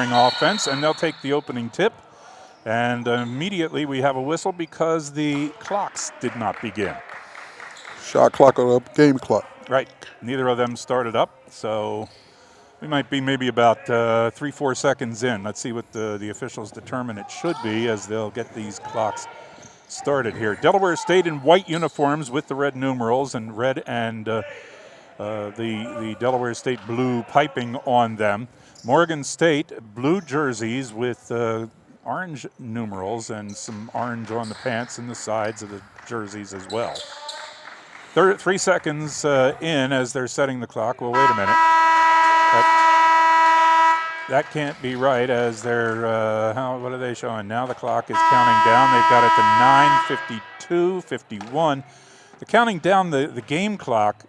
offense, and they'll take the opening tip. And immediately we have a whistle because the clocks did not begin. Shot clock or game clock. Right. Neither of them started up, so we might be maybe about 3-4 seconds in. Let's see what the officials determine it should be as they'll get these clocks started here. Delaware State in white uniforms with the red numerals and red and the Delaware State blue piping on them. Morgan State blue jerseys with orange numerals and some orange on the pants and the sides of the jerseys as well. 3 seconds in as they're setting the clock. Well, wait a minute. That can't be right as they're, what are they showing? Now the clock is counting down. They've got it to 9:52, 51. They're counting down the game clock,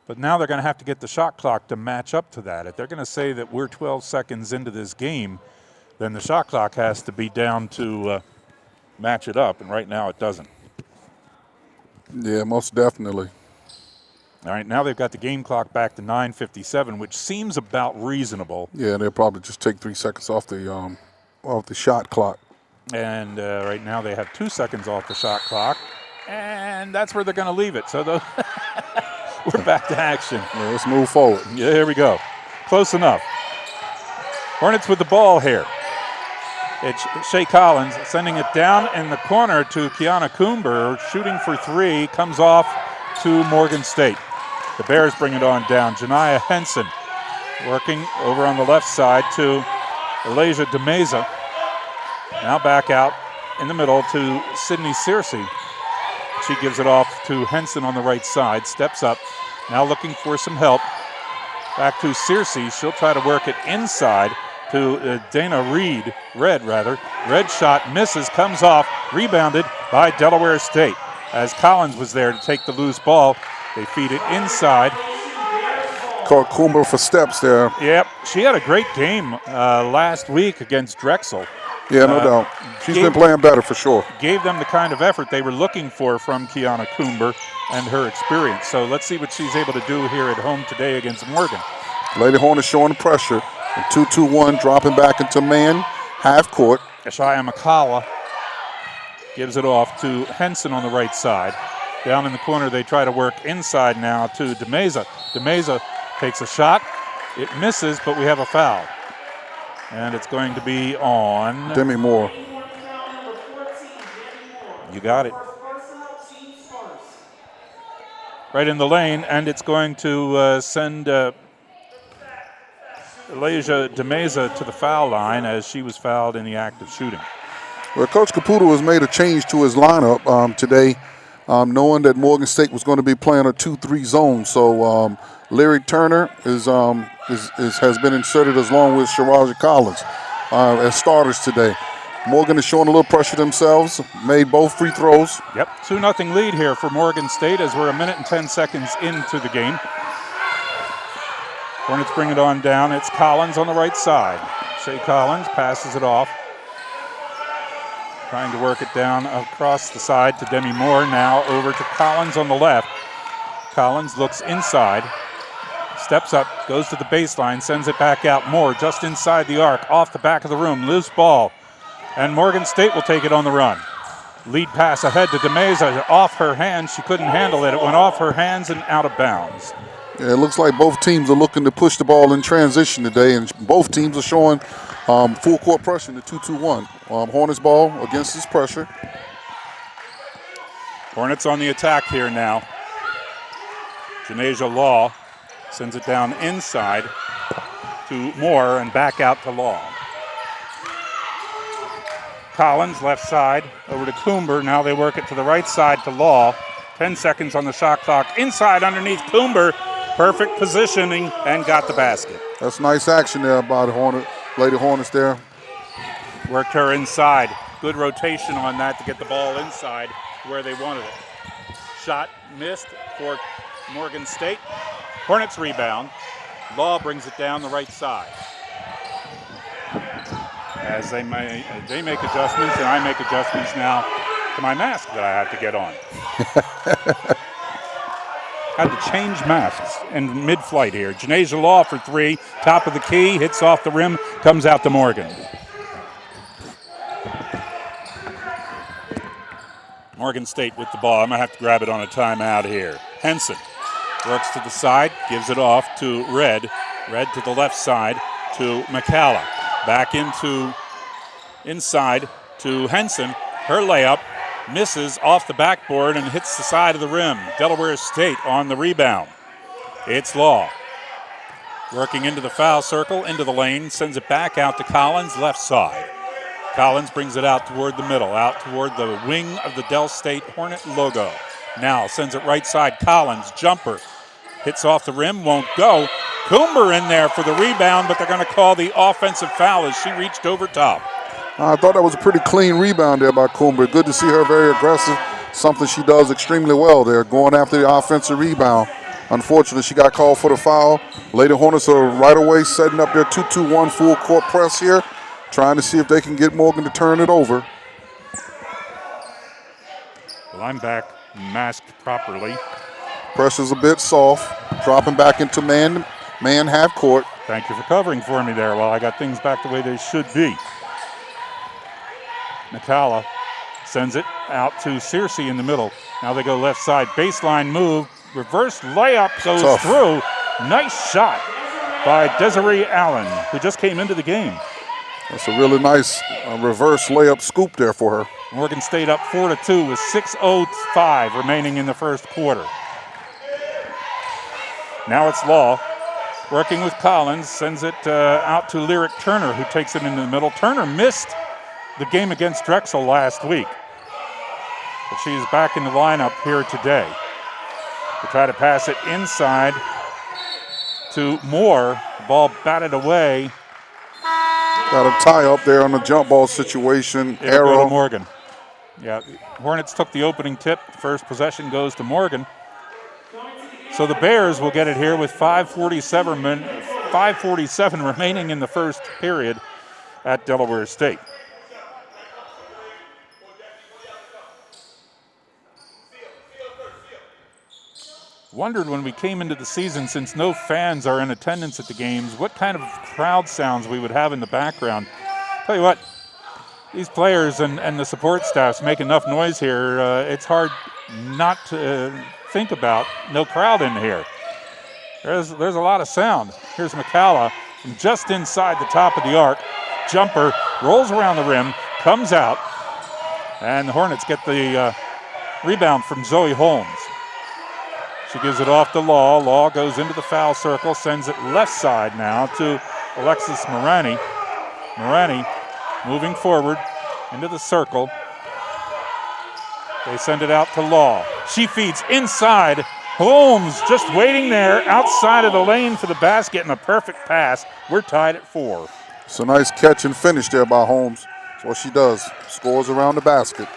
but now they're going to have to get the shot clock to match up to that. If they're going to say that we're 12 seconds into this game, then the shot clock has to be down to match it up, and right now it doesn't. Yeah, most definitely. All right, now they've got the game clock back to 9:57, which seems about reasonable. Yeah, they'll probably just take 3 seconds off the shot clock. And right now they have 2 seconds off the shot clock, and that's where they're going to leave it. So we're back to action. Yeah, let's move forward. Yeah, here we go. Close enough. Hornets with the ball here. It's Shea Collins sending it down in the corner to Kiana Coomber, shooting for 3, comes off to Morgan State. The Bears bring it on down. Janiyah Henson working over on the left side to Elijah DeMeza. Now back out in the middle to Sydney Searcy. She gives it off to Henson on the right side, steps up, now looking for some help. Back to Searcy. She'll try to work it inside to Dana Red. Red shot misses, comes off, rebounded by Delaware State. As Collins was there to take the loose ball, they feed it inside. Caught Coomber for steps there. Yep, she had a great game last week against Drexel. Yeah, no doubt. She's been playing better for sure. Gave them the kind of effort they were looking for from Kiana Coomber and her experience. So let's see what she's able to do here at home today against Morgan. Lady Hornets showing the pressure. 2-2-1, dropping back into man, half court. Ashaya McCalla gives it off to Henson on the right side. Down in the corner, they try to work inside now to DeMeza. DeMeza takes a shot. It misses, but we have a foul. And it's going to be on Demi Moore. You got it. Right in the lane, and it's going to send Elijah DeMeza to the foul line as she was fouled in the act of shooting. Well, Coach Caputo has made a change to his lineup today, knowing that Morgan State was going to be playing a 2-3 zone. So Larry Turner has been inserted along with Sharaja Collins as starters today. Morgan is showing a little pressure themselves, made both free throws. Yep, 2-0 lead here for Morgan State as we're 1 minute and 10 seconds into the game. Hornets bring it on down. It's Collins on the right side. Shea Collins passes it off. Trying to work it down across the side to Demi Moore. Now over to Collins on the left. Collins looks inside. Steps up, goes to the baseline, sends it back out. Moore just inside the arc, off the back of the room. Loose ball. And Morgan State will take it on the run. Lead pass ahead to DeMeza. Off her hands. She couldn't handle it. It went off her hands and out of bounds. Yeah, it looks like both teams are looking to push the ball in transition today, and both teams are showing full court pressure in the 2-2-1. Hornets ball against this pressure. Hornets on the attack here now. Janasia Law sends it down inside to Moore and back out to Law. Collins left side over to Coomber. Now they work it to the right side to Law. 10 seconds on the shot clock. Inside underneath Coomber. Perfect positioning and got the basket. That's nice action there by the Lady Hornets there. Worked her inside. Good rotation on that to get the ball inside where they wanted it. Shot missed for Morgan State. Hornets rebound. Law brings it down the right side. As they make adjustments, and I make adjustments now to my mask that I have to get on. had to change masks in mid-flight here. Janasia Law for three, top of the key, hits off the rim, comes out to Morgan. Morgan State with the ball. I'm going to have to grab it on a timeout here. Henson works to the side, gives it off to Red. Red to the left side to McCalla. Back inside to Henson. Her layup misses off the backboard and hits the side of the rim. Delaware State on the rebound. It's Law. Working into the foul circle, into the lane, sends it back out to Collins, left side. Collins brings it out toward the middle, out toward the wing of the Del State Hornet logo. Now sends it right side. Collins, jumper. Hits off the rim, won't go. Coomber in there for the rebound, but they're going to call the offensive foul as she reached over top. I thought that was a pretty clean rebound there by Coomber. Good to see her very aggressive, something she does extremely well there, going after the offensive rebound. Unfortunately, she got called for the foul. Lady Hornets are right away setting up their 2-2-1 full court press here, trying to see if they can get Morgan to turn it over. Well, I'm back masked properly. Pressure's a bit soft, dropping back into man half court. Thank you for covering for me there while I got things back the way they should be. McCalla sends it out to Searcy in the middle. Now they go left side, baseline move, reverse layup goes Tough. through. Nice shot by Desiree Allen, who just came into the game. That's a really nice reverse layup scoop there for her. Morgan State up 4-2 with 6:05 remaining in the first quarter. Now it's Law working with Collins, sends it out to Lyric Turner, who takes it into the middle. Turner missed the game against Drexel last week, but she is back in the lineup here today. They try to pass it inside to Moore. The ball batted away. Got a tie up there on the jump ball situation. It'll go Arrow. to Morgan. Yeah, Hornets took the opening tip. The first possession goes to Morgan. So the Bears will get it here with 5:47 remaining in the first period at Delaware State. Wondered when we came into the season, since no fans are in attendance at the games, what kind of crowd sounds we would have in the background. Tell you what, these players and the support staffs make enough noise here. It's hard not to think about no crowd in here. There's a lot of sound. Here's McCalla from just inside the top of the arc. Jumper, rolls around the rim, comes out, and the Hornets get the rebound from Zoe Holmes. She gives it off to Law. Law goes into the foul circle, sends it left side now to Alexis Morani. Morani moving forward into the circle. They send it out to Law. She feeds inside. Holmes just waiting there outside of the lane for the basket and a perfect pass. We're tied at 4. It's a nice catch and finish there by Holmes. That's what she does. Scores around the basket.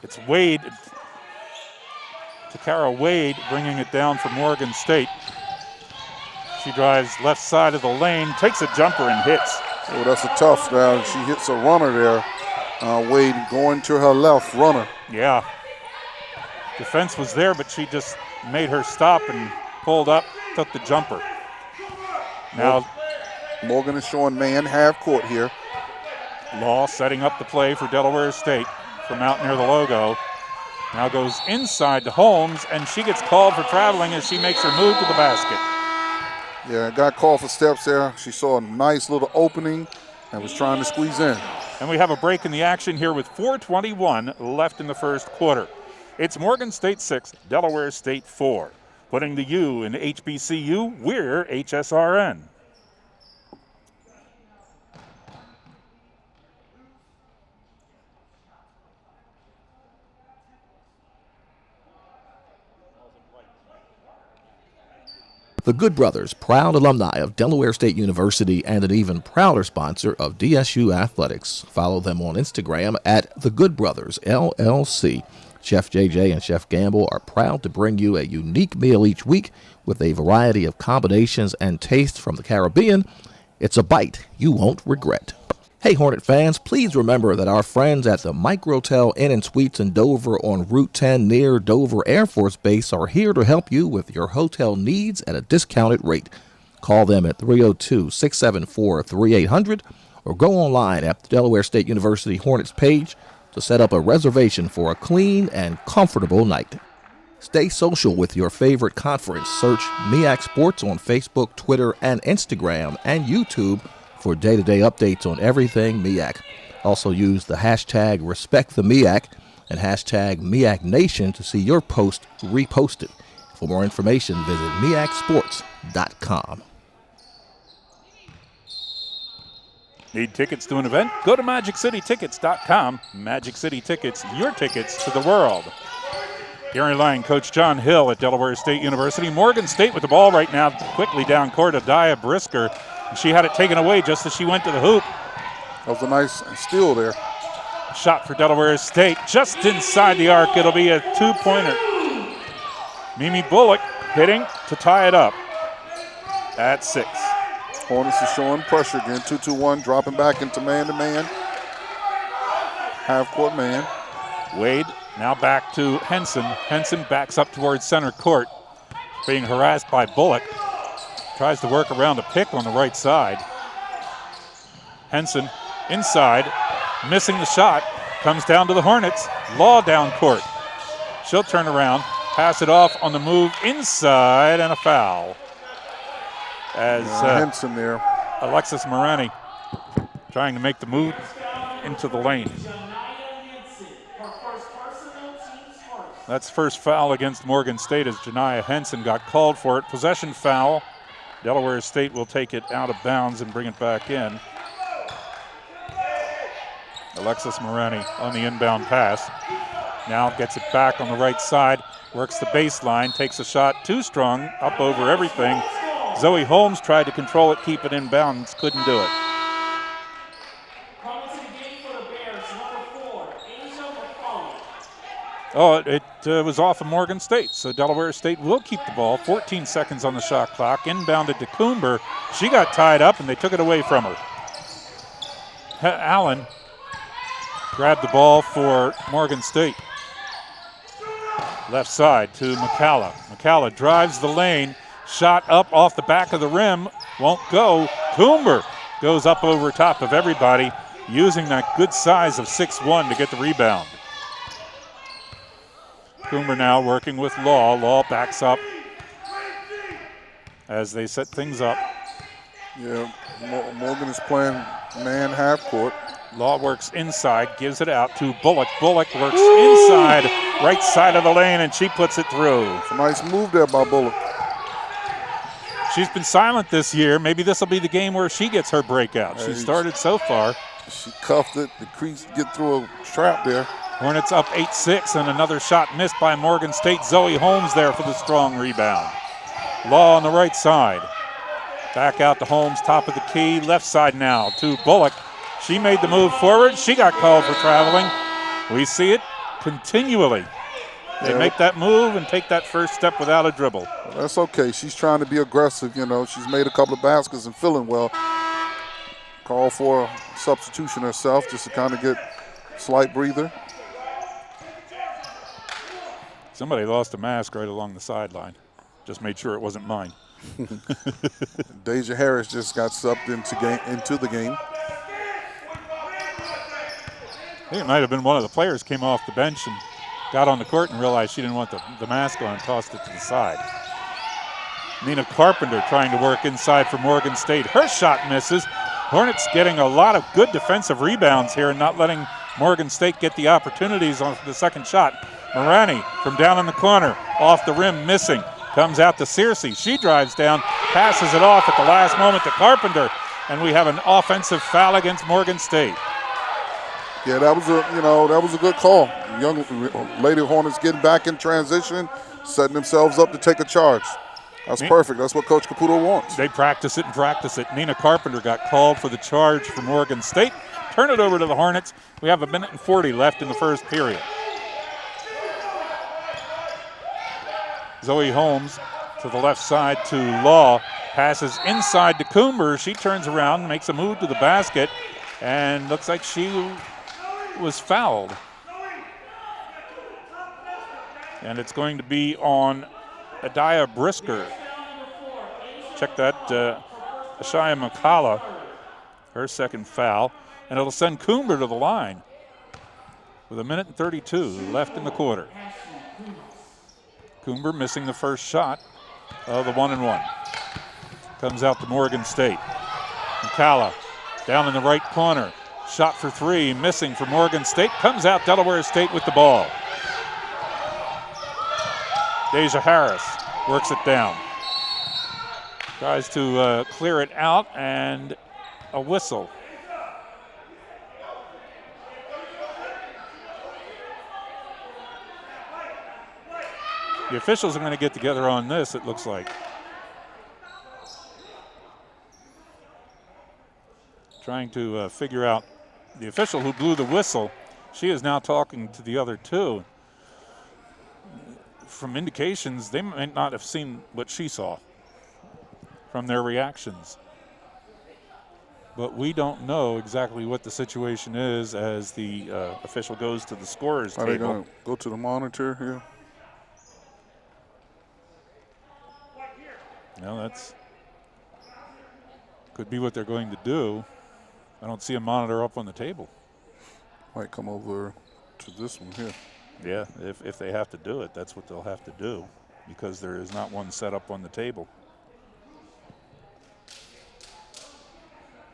It's Wade. Takara Wade bringing it down for Morgan State. She drives left side of the lane, takes a jumper and hits. Oh, that's a tough now. She hits a runner there. Wade going to her left, runner. Yeah. Defense was there, but she just made her stop and pulled up, took the jumper. Now Morgan is showing man half court here. Law setting up the play for Delaware State from out near the logo. Now goes inside to Holmes, and she gets called for traveling as she makes her move to the basket. Yeah, got called for steps there. She saw a nice little opening and was trying to squeeze in. And we have a break in the action here with 4:21 left in the first quarter. It's Morgan State 6, Delaware State 4. Putting the U in HBCU, we're HSRN. The Good Brothers, proud alumni of Delaware State University and an even prouder sponsor of DSU Athletics. Follow them on Instagram at The Good Brothers, LLC. Chef JJ and Chef Gamble are proud to bring you a unique meal each week with a variety of combinations and tastes from the Caribbean. It's a bite you won't regret. Hey Hornet fans, please remember that our friends at the Microtel Inn and Suites in Dover on Route 10 near Dover Air Force Base are here to help you with your hotel needs at a discounted rate. Call them at 302-674-3800 or go online at the Delaware State University Hornets page to set up a reservation for a clean and comfortable night. Stay social with your favorite conference. Search MEAC Sports on Facebook, Twitter, and Instagram, and YouTube for day-to-day updates on everything MEAC. Also use the hashtag RespectTheMEAC and hashtag MEACNation to see your post reposted. For more information, visit MEACsports.com. Need tickets to an event? Go to MagicCityTickets.com. Magic City Tickets, your tickets to the world. Gary Lang, Coach John Hill at Delaware State University. Morgan State with the ball right now, quickly down court. Adiah Brisker. She had it taken away just as she went to the hoop. That was a nice steal there. Shot for Delaware State, just inside the arc. It'll be a two-pointer. Mimi Bullock hitting to tie it up at 6. Hornets is showing pressure again. 2-2-1, dropping back into man-to-man. Half-court man. Wade now back to Henson. Henson backs up towards center court, being harassed by Bullock. Tries to work around the pick on the right side. Henson inside, missing the shot. Comes down to the Hornets. Law down court. She'll turn around, pass it off on the move inside, and a foul. As Henson there. Alexis Morani trying to make the move into the lane. That's first foul against Morgan State as Janiah Henson got called for it. Possession foul. Delaware State will take it out of bounds and bring it back in. Alexis Morani on the inbound pass. Now gets it back on the right side, works the baseline, takes a shot too strong, up over everything. Zoe Holmes tried to control it, keep it in bounds, couldn't do it. Oh, it was off of Morgan State, so Delaware State will keep the ball. 14 seconds on the shot clock. Inbounded to Coomber. She got tied up, and they took it away from her. Allen grabbed the ball for Morgan State. Left side to McCalla. McCalla drives the lane. Shot up off the back of the rim. Won't go. Coomber goes up over top of everybody, using that good size of 6'1" to get the rebound. Coomber now working with Law. Law backs up as they set things up. Yeah, Morgan is playing man half court. Law works inside, gives it out to Bullock. Bullock works inside, right side of the lane, and she puts it through. It's a nice move there by Bullock. She's been silent this year. Maybe this will be the game where she gets her breakout. She started so far. She cuffed it. The crease get through a trap there. Hornets up 8-6, and another shot missed by Morgan State. Zoe Holmes there for the strong rebound. Law on the right side. Back out to Holmes, top of the key. Left side now to Bullock. She made the move forward. She got called for traveling. We see it continually. They make that move and take that first step without a dribble. That's okay. She's trying to be aggressive. You know, she's made a couple of baskets and feeling well. Call for a substitution herself just to kind of get a slight breather. Somebody lost a mask right along the sideline. Just made sure it wasn't mine. Deja Harris just got subbed into the game. I think it might have been one of the players came off the bench and got on the court and realized she didn't want the mask on and tossed it to the side. Nina Carpenter trying to work inside for Morgan State. Her shot misses. Hornets getting a lot of good defensive rebounds here and not letting Morgan State get the opportunities on the second shot. Morani from down in the corner, off the rim, missing. Comes out to Searcy. She drives down, passes it off at the last moment to Carpenter, and we have an offensive foul against Morgan State. Yeah, that was a good call. Young Lady Hornets getting back in transition, setting themselves up to take a charge. That's perfect. That's what Coach Caputo wants. They practice it and practice it. Nina Carpenter got called for the charge for Morgan State. Turn it over to the Hornets. We have 1:40 left in the first period. Zoe Holmes to the left side to Law. Passes inside to Coomber. She turns around, makes a move to the basket. And looks like she was fouled. And it's going to be on Adiah Brisker. Check that, Ashaya McCalla, her second foul. And it'll send Coomber to the line with 1:32 left in the quarter. Coomber missing the first shot of the 1-and-1. Comes out to Morgan State. McCalla down in the right corner. Shot for three, missing for Morgan State. Comes out Delaware State with the ball. Deja Harris works it down. Tries to clear it out, and a whistle. The officials are going to get together on this, it looks like. Trying to figure out the official who blew the whistle. She is now talking to the other two. From indications, they might not have seen what she saw from their reactions. But we don't know exactly what the situation is as the official goes to the scorer's table. Are they going to go to the monitor here? No, that's could be what they're going to do. I don't see a monitor up on the table. Might come over to this one here. Yeah, if they have to do it, that's what they'll have to do, because there is not one set up on the table.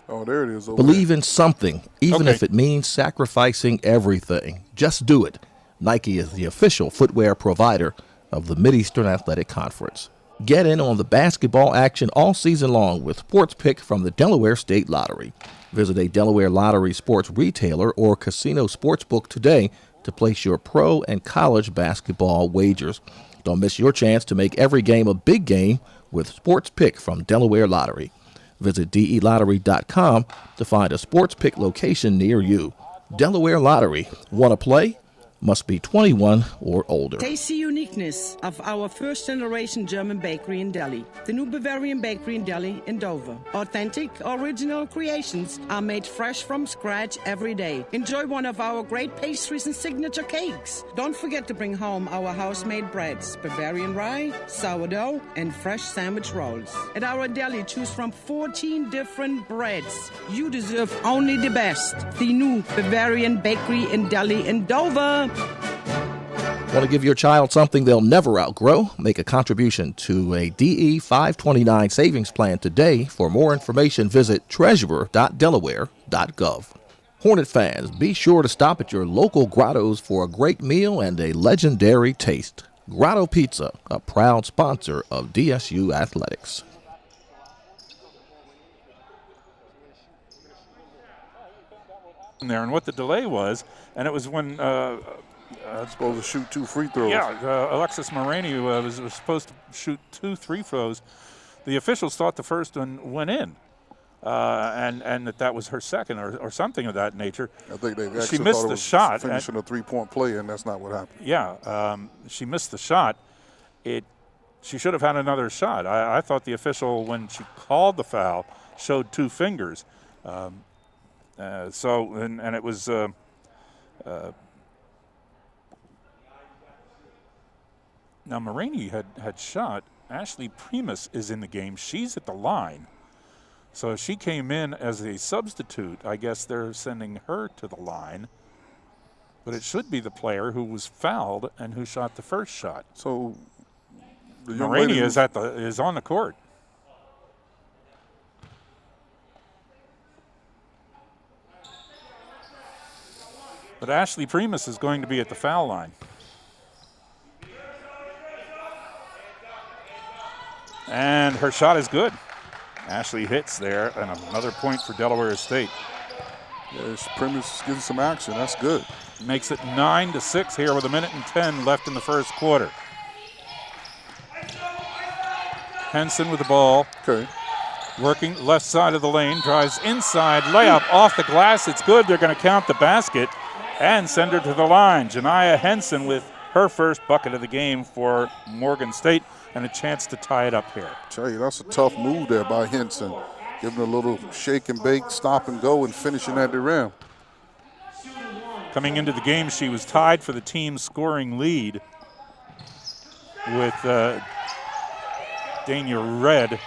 Oh, there it is. Believe in something, even if it means sacrificing everything. Just do it. Nike is the official footwear provider of the Mid-Eastern Athletic Conference. Get in on the basketball action all season long with Sports Pick from the Delaware State Lottery. Visit a Delaware Lottery sports retailer or casino sportsbook today to place your pro and college basketball wagers. Don't miss your chance to make every game a big game with Sports Pick from Delaware Lottery. Visit DELottery.com to find a Sports Pick location near you. Delaware Lottery. Want to play? Must be 21 or older. Taste the uniqueness of our first-generation German bakery in Delhi. The new Bavarian bakery in Delhi in Dover. Authentic, original creations are made fresh from scratch every day. Enjoy one of our great pastries and signature cakes. Don't forget to bring home our house-made breads, Bavarian rye, sourdough, and fresh sandwich rolls. At our deli, choose from 14 different breads. You deserve only the best. The new Bavarian bakery in Delhi in Dover. Want to give your child something they'll never outgrow? Make a contribution to a DE 529 savings plan today. For more information, visit treasurer.delaware.gov. Hornet fans, be sure to stop at your local grottos for a great meal and a legendary taste. Grotto Pizza, a proud sponsor of DSU Athletics. There and what the delay was, and it was when supposed to shoot 2 free throws. Yeah, Alexis Moraney was supposed to shoot 2 free throws. The officials thought the first one went in, and that was her second or something of that nature. I think they actually she missed thought it the was shot. Finishing a 3-point play, and that's not what happened. Yeah, she missed the shot. She should have had another shot. I thought the official, when she called the foul, showed 2 fingers. And it was now Moraney had shot. Ashley Primus is in the game. She's at the line. So she came in as a substitute. I guess they're sending her to the line. But it should be the player who was fouled and who shot the first shot. So the young Moraney lady is on the court. But Ashley Primus is going to be at the foul line. And her shot is good. Ashley hits there, and another point for Delaware State. Yes, Primus is getting some action. That's good. Makes it 9-6 here with 1:10 left in the first quarter. Henson with the ball. Okay. Working left side of the lane, drives inside, layup off the glass. It's good. They're going to count the basket and send her to the line. Janiyah Henson with her first bucket of the game for Morgan State and a chance to tie it up here. Tell you, that's a tough move there by Henson. Giving a little shake and bake, stop and go, and finishing at the rim. Coming into the game, she was tied for the team's scoring lead with Dania Red.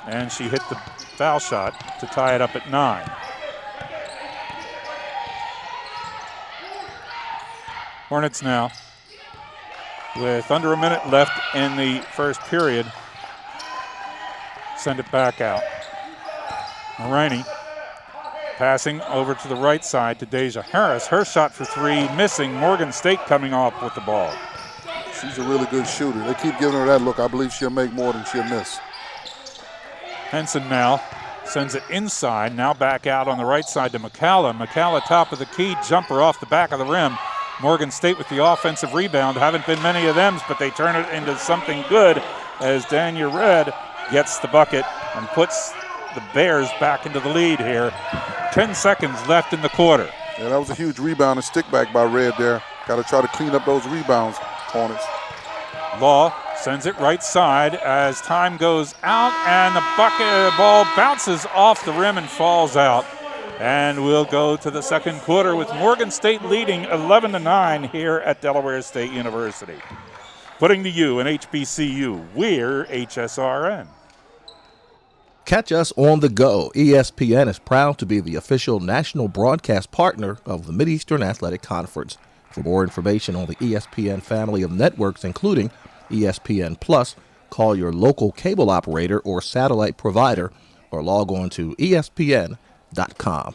And she hit the foul shot to tie it up at 9. Hornets now with under a minute left in the first period. Send it back out. Morini passing over to the right side to Deja Harris. Her shot for 3 missing. Morgan State coming off with the ball. She's a really good shooter. They keep giving her that look. I believe she'll make more than she'll miss. Henson now sends it inside. Now back out on the right side to McCalla. McCalla top of the key. Jumper off the back of the rim. Morgan State with the offensive rebound. Haven't been many of them, but they turn it into something good as Dania Red gets the bucket and puts the Bears back into the lead here. 10 seconds left in the quarter. Yeah, that was a huge rebound and stick back by Red there. Got to try to clean up those rebounds, Hornets. Law sends it right side as time goes out, and the bucket ball bounces off the rim and falls out. And we'll go to the second quarter with Morgan State leading 11-9 here at Delaware State University. Putting to you an HBCU, we're HSRN. Catch us on the go. ESPN is proud to be the official national broadcast partner of the Mideastern Athletic Conference. For more information on the ESPN family of networks, including ESPN Plus, call your local cable operator or satellite provider or log on to ESPN.com.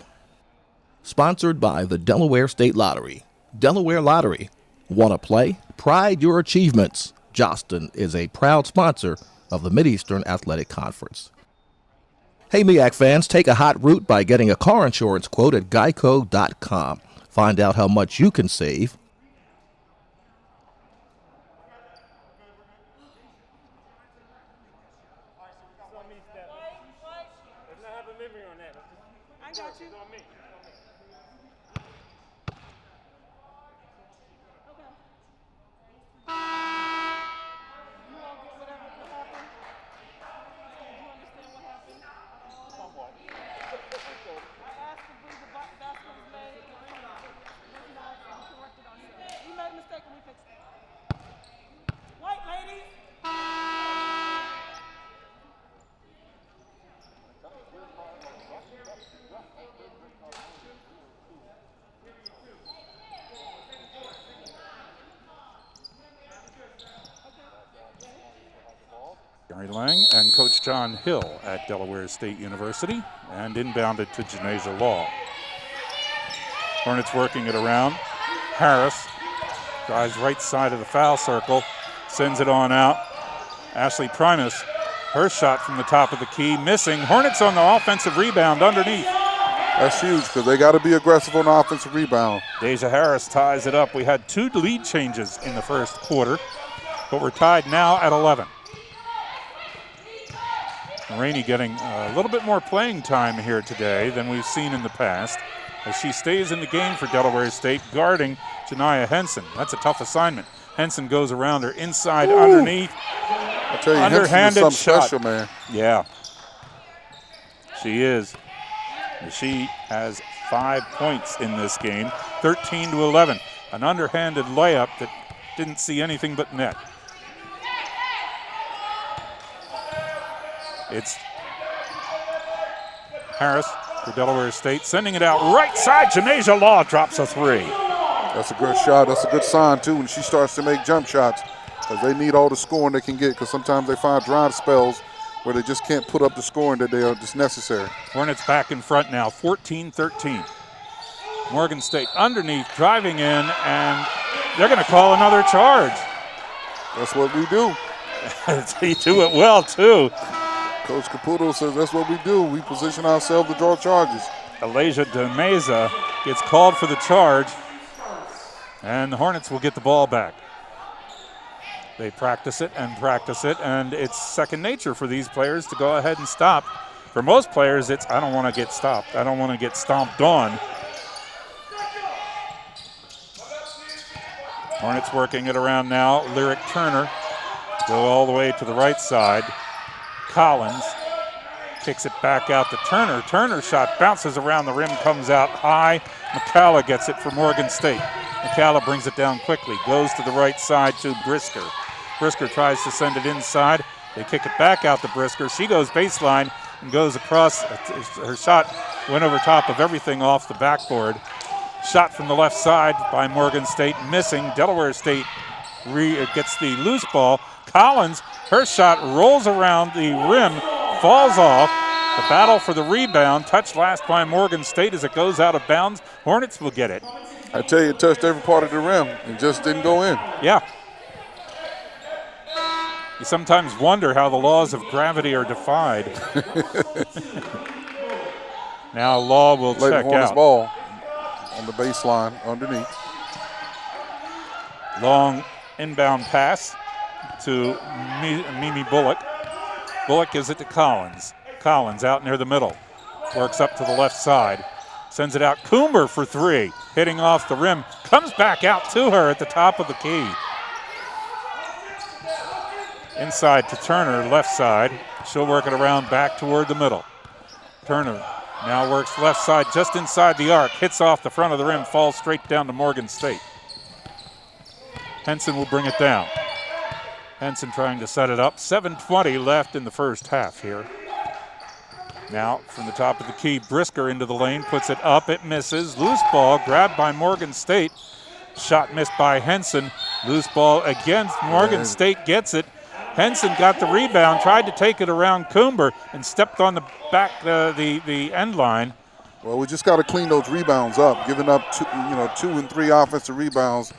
Sponsored by the Delaware State Lottery. Delaware Lottery. Want to play? Pride your achievements. Jostin is a proud sponsor of the Mideastern Athletic Conference. Hey, MEAC fans, take a hot route by getting a car insurance quote at geico.com. Find out how much you can save. Gary Lang and Coach John Hill at Delaware State University, and inbounded to Janasia Law. Hornets working it around. Harris drives right side of the foul circle, sends it on out. Ashley Primus, her shot from the top of the key, missing. Hornets on the offensive rebound underneath. That's huge because they got to be aggressive on the offensive rebound. Deja Harris ties it up. We had 2 lead changes in the first quarter, but we're tied now at 11. Rainey getting a little bit more playing time here today than we've seen in the past as she stays in the game for Delaware State, guarding Janiyah Henson. That's a tough assignment. Henson goes around her inside, underneath. I tell you, underhanded Henson is something shot. special, man. Yeah, she is. She has 5 points in this game, 13-11. An underhanded layup that didn't see anything but net. It's Harris for Delaware State, sending it out right side. Janasia Law drops a 3. That's a good shot. That's a good sign, too, when she starts to make jump shots, because they need all the scoring they can get, because sometimes they find dry spells where they just can't put up the scoring that they are just necessary. Hornets back in front now, 14-13. Morgan State underneath, driving in, and they're going to call another charge. That's what we do. They do it well, too. Coach Caputo says that's what we do. We position ourselves to draw charges. Alasia De Meza gets called for the charge, and the Hornets will get the ball back. They practice it, and it's second nature for these players to go ahead and stop. For most players, it's, I don't want to get stopped. I don't want to get stomped on. Hornets working it around now. Lyric Turner go all the way to the right side. Collins kicks it back out to Turner. Turner's shot bounces around the rim, comes out high. McCalla gets it for Morgan State. McCalla brings it down quickly, goes to the right side to Brisker. Brisker tries to send it inside. They kick it back out to Brisker. She goes baseline and goes across. Her shot went over top of everything off the backboard. Shot from the left side by Morgan State, missing. Delaware State gets the loose ball. Collins, her shot rolls around the rim, falls off. The battle for the rebound, touched last by Morgan State as it goes out of bounds. Hornets will get it. I tell you, it touched every part of the rim and just didn't go in. Yeah. You sometimes wonder how the laws of gravity are defied. Now Law will check Hornets out. Ball on the baseline underneath. Long inbound pass to Mimi Bullock. Bullock gives it to Collins. Collins out near the middle. Works up to the left side. Sends it out. Coomer for three. Hitting off the rim. Comes back out to her at the top of the key. Inside to Turner, left side. She'll work it around back toward the middle. Turner now works left side just inside the arc. Hits off the front of the rim. Falls straight down to Morgan State. Henson will bring it down. Henson trying to set it up. 7:20 left in the first half here. Now from the top of the key, Brisker into the lane, puts it up, it misses. Loose ball grabbed by Morgan State. Shot missed by Henson. Loose ball against Morgan State gets it. Henson got the rebound, tried to take it around Coomber and stepped on the back, the end line. Well, we just got to clean those rebounds up. Giving up 2 and 3 offensive rebounds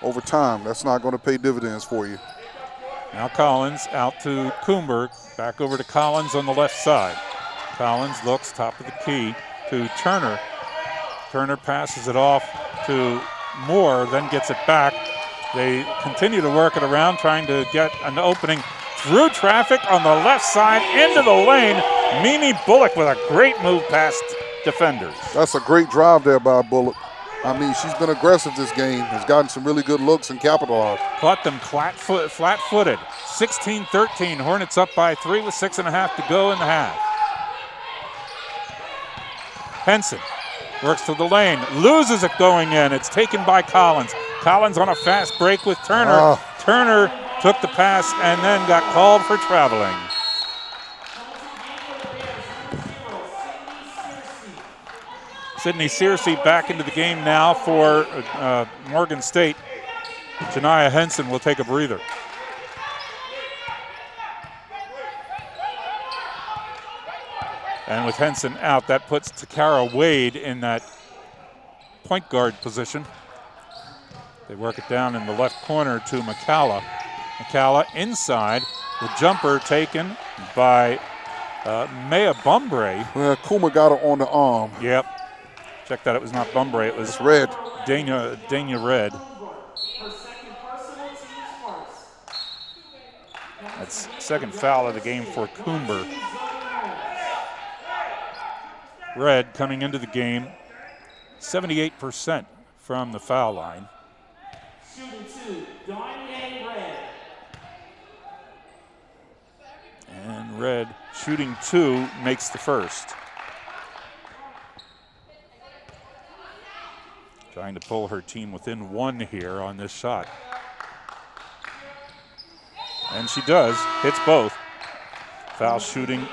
over time, that's not going to pay dividends for you. Now Collins out to Coomber, back over to Collins on the left side. Collins looks top of the key to Turner. Turner passes it off to Moore, then gets it back. They continue to work it around, trying to get an opening through traffic on the left side into the lane. Mimi Bullock with a great move past defenders. That's a great drive there by Bullock. I mean, she's been aggressive this game, has gotten some really good looks and capitalized. Caught them flat-footed. 16-13, Hornets up by 3 with 6.5 to go in the half. Henson works to the lane, loses it going in. It's taken by Collins. Collins on a fast break with Turner. Turner took the pass and then got called for traveling. Sydney Searcy back into the game now for Morgan State. Janiyah Henson will take a breather. And with Henson out, that puts Takara Wade in that point guard position. They work it down in the left corner to McCalla. McCalla inside. The jumper taken by Maya Bumbre. Well, Kuma got her on the arm. Yep. Check that, it was not Bumbre, it was Red. Dania Red. That's second foul of the game for Coomber. Red coming into the game, 78% from the foul line. Shooting 2, Dania Red. And Red shooting 2 makes the first. Trying to pull her team within 1 here on this shot. And she does, hits both. Foul shooting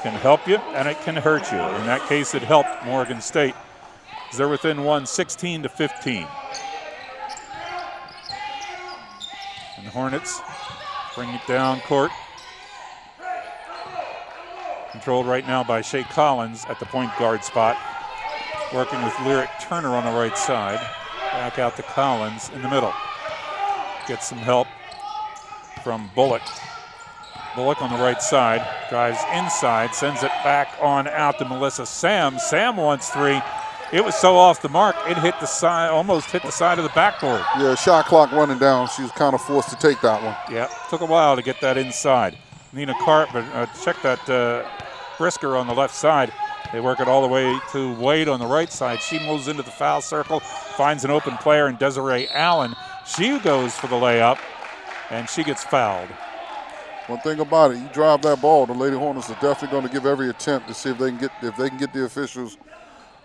can help you and it can hurt you. In that case, it helped Morgan State. They're within 1, 16-15. And the Hornets bring it down court. Controlled right now by Shea Collins at the point guard spot. Working with Lyric Turner on the right side. Back out to Collins in the middle. Gets some help from Bullock. Bullock on the right side, drives inside, sends it back on out to Melissa Sam. Sam wants 3. It was so off the mark, it hit the side, almost hit the side of the backboard. Yeah, shot clock running down. She was kind of forced to take that one. Yeah, took a while to get that inside. Nina Carpenter, check that Brisker on the left side. They work it all the way to Wade on the right side. She moves into the foul circle, finds an open player in Desiree Allen. She goes for the layup, and she gets fouled. One thing about it, you drive that ball, the Lady Hornets are definitely going to give every attempt to see if they can get the officials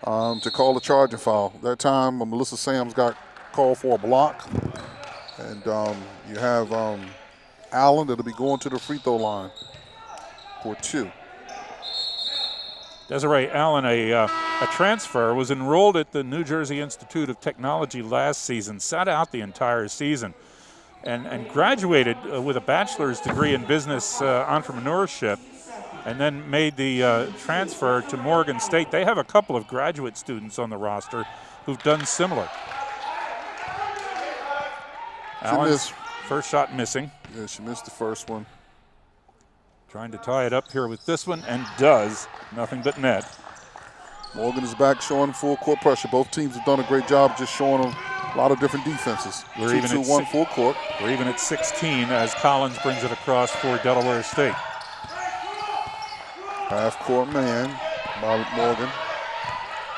to call a charging foul. That time, Melissa Sams got called for a block, and you have Allen that'll be going to the free throw line for 2. Desiree Allen, a transfer, was enrolled at the New Jersey Institute of Technology last season, sat out the entire season, and graduated with a bachelor's degree in business entrepreneurship, and then made the transfer to Morgan State. They have a couple of graduate students on the roster who've done similar. Allen's first shot missing. Yeah, she missed the first one. Trying to tie it up here with this one, and does. Nothing but net. Morgan is back showing full court pressure. Both teams have done a great job just showing a lot of different defenses. 2-2-1 full court. We're even at 16 as Collins brings it across for Delaware State. Half court man by Morgan.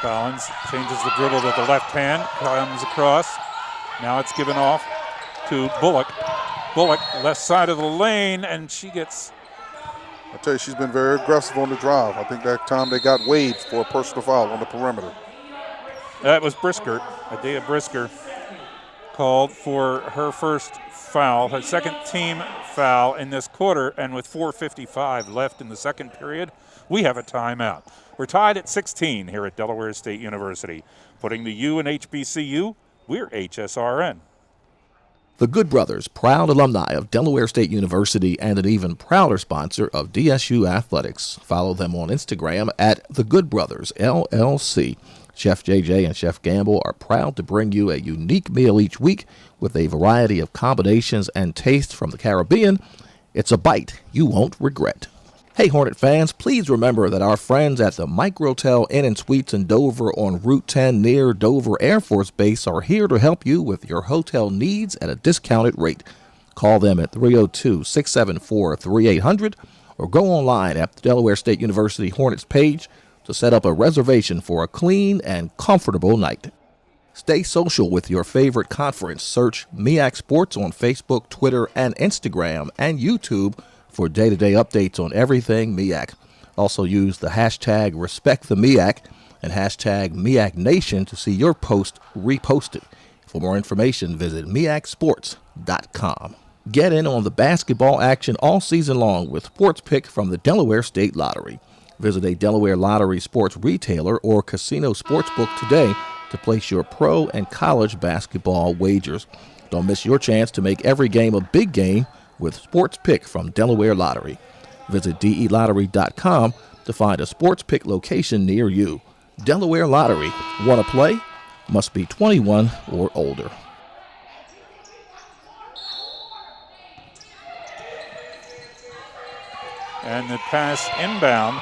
Collins changes the dribble to the left hand, comes across. Now it's given off to Bullock. Bullock, left side of the lane, and she gets... I tell you, she's been very aggressive on the drive. I think that time they got waived for a personal foul on the perimeter. That was Brisker, Adea Brisker, called for her first foul, her second team foul in this quarter, and with 4:55 left in the second period, we have a timeout. We're tied at 16 here at Delaware State University. Putting the U in HBCU, we're HSRN. The Good Brothers, proud alumni of Delaware State University and an even prouder sponsor of DSU Athletics. Follow them on Instagram at The Good Brothers, LLC. Chef JJ and Chef Gamble are proud to bring you a unique meal each week with a variety of combinations and tastes from the Caribbean. It's a bite you won't regret. Hey Hornet fans, please remember that our friends at the Microtel Inn & Suites in Dover on Route 10 near Dover Air Force Base are here to help you with your hotel needs at a discounted rate. Call them at 302-674-3800 or go online at the Delaware State University Hornets page to set up a reservation for a clean and comfortable night. Stay social with your favorite conference. Search MEAC Sports on Facebook, Twitter, and Instagram, and YouTube for day-to-day updates on everything MEAC. Also use the hashtag RespectTheMEAC and hashtag MEACNation to see your post reposted. For more information, visit MEACsports.com. Get in on the basketball action all season long with Sports Pick from the Delaware State Lottery. Visit a Delaware Lottery sports retailer or casino sportsbook today to place your pro and college basketball wagers. Don't miss your chance to make every game a big game with Sports Pick from Delaware Lottery. Visit DELottery.com to find a Sports Pick location near you. Delaware Lottery. Want to play? Must be 21 or older. And the pass inbound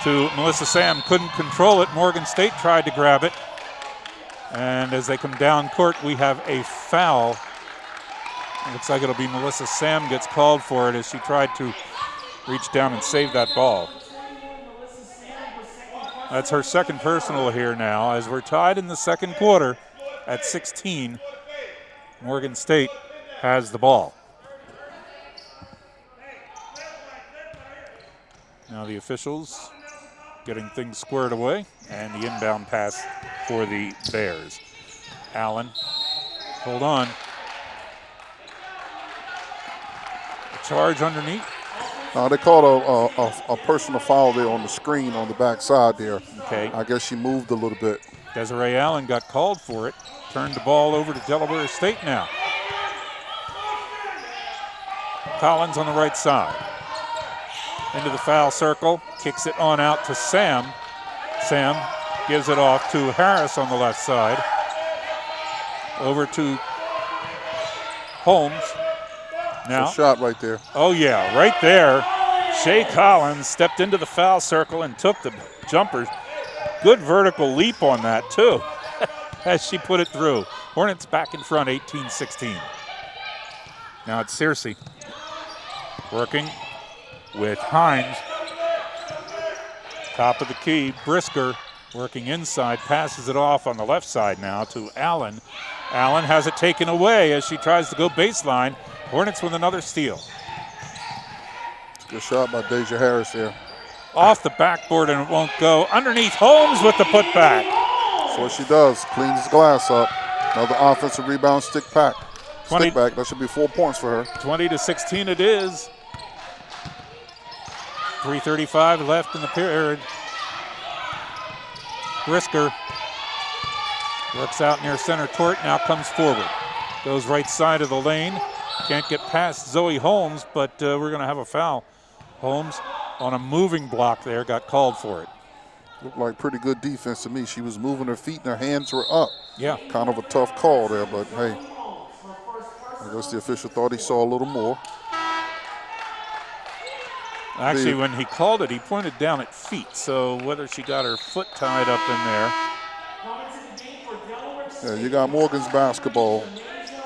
to Melissa Sam. Couldn't control it. Morgan State tried to grab it. And as they come down court, we have a foul. It looks like it'll be Melissa Sam gets called for it as she tried to reach down and save that ball. That's her second personal here now as we're tied in the second quarter at 16. Morgan State has the ball. Now the officials getting things squared away, and the inbound pass for the Bears. Allen, hold on. Charge underneath. They called a personal foul there on the screen on the backside there. Okay. I guess she moved a little bit. Desiree Allen got called for it. Turned the ball over to Delaware State now. Collins on the right side. Into the foul circle. Kicks it on out to Sam. Sam gives it off to Harris on the left side. Over to Holmes. Now, a shot right there. Oh, yeah, right there. Shay Collins stepped into the foul circle and took the jumper. Good vertical leap on that, too, as she put it through. Hornets back in front, 18-16. Now it's Searcy working with Hines. Top of the key, Brisker working inside, passes it off on the left side now to Allen. Allen has it taken away as she tries to go baseline. Hornets with another steal. Good shot by Deja Harris there. Off the backboard and it won't go. Underneath, Holmes with the putback. That's what she does. Cleans the glass up. Another offensive rebound, stick back. That should be 4 points for her. 20-16 it is. 3:35 left in the period. Brisker works out near center court, now comes forward. Goes right side of the lane. Can't get past Zoe Holmes, but we're going to have a foul. Holmes on a moving block there, got called for it. Looked like pretty good defense to me. She was moving her feet and her hands were up. Yeah. Kind of a tough call there, but hey, I guess the official thought he saw a little more. Actually, when he called it, he pointed down at feet, so whether she got her foot tied up in there. Yeah, you got Morgan's basketball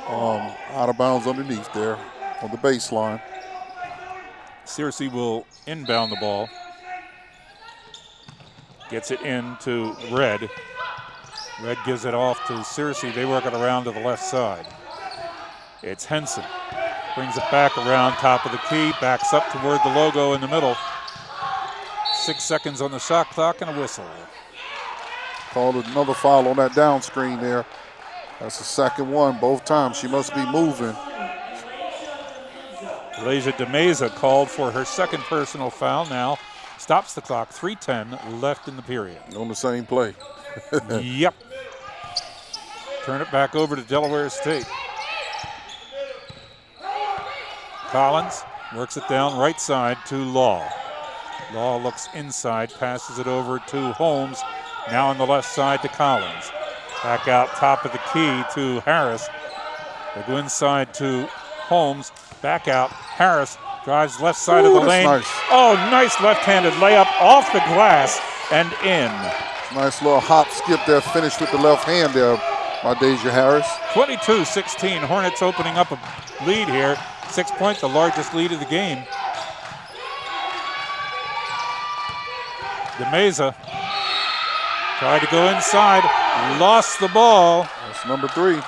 out of bounds underneath there on the baseline. Searcy will inbound the ball. Gets it into Red. Red gives it off to Searcy. They work it around to the left side. It's Henson. Brings it back around top of the key. Backs up toward the logo in the middle. 6 seconds on the shot clock and a whistle. Called another foul on that down screen there. That's the second one. Both times she must be moving. Leja DeMeza called for her second personal foul now. Stops the clock, 3:10 left in the period. On the same play. Yep. Turn it back over to Delaware State. Collins works it down right side to Law. Law looks inside, passes it over to Holmes. Now on the left side to Collins. Back out top of the key to Harris. They go inside to Holmes. Back out. Harris drives left side of the lane. Nice. Oh, nice left-handed layup off the glass and in. Nice little hop skip there, finished with the left hand there by Deja Harris. 22-16. Hornets opening up a lead here. 6 points, the largest lead of the game. DeMeza tried to go inside, lost the ball. That's number 3.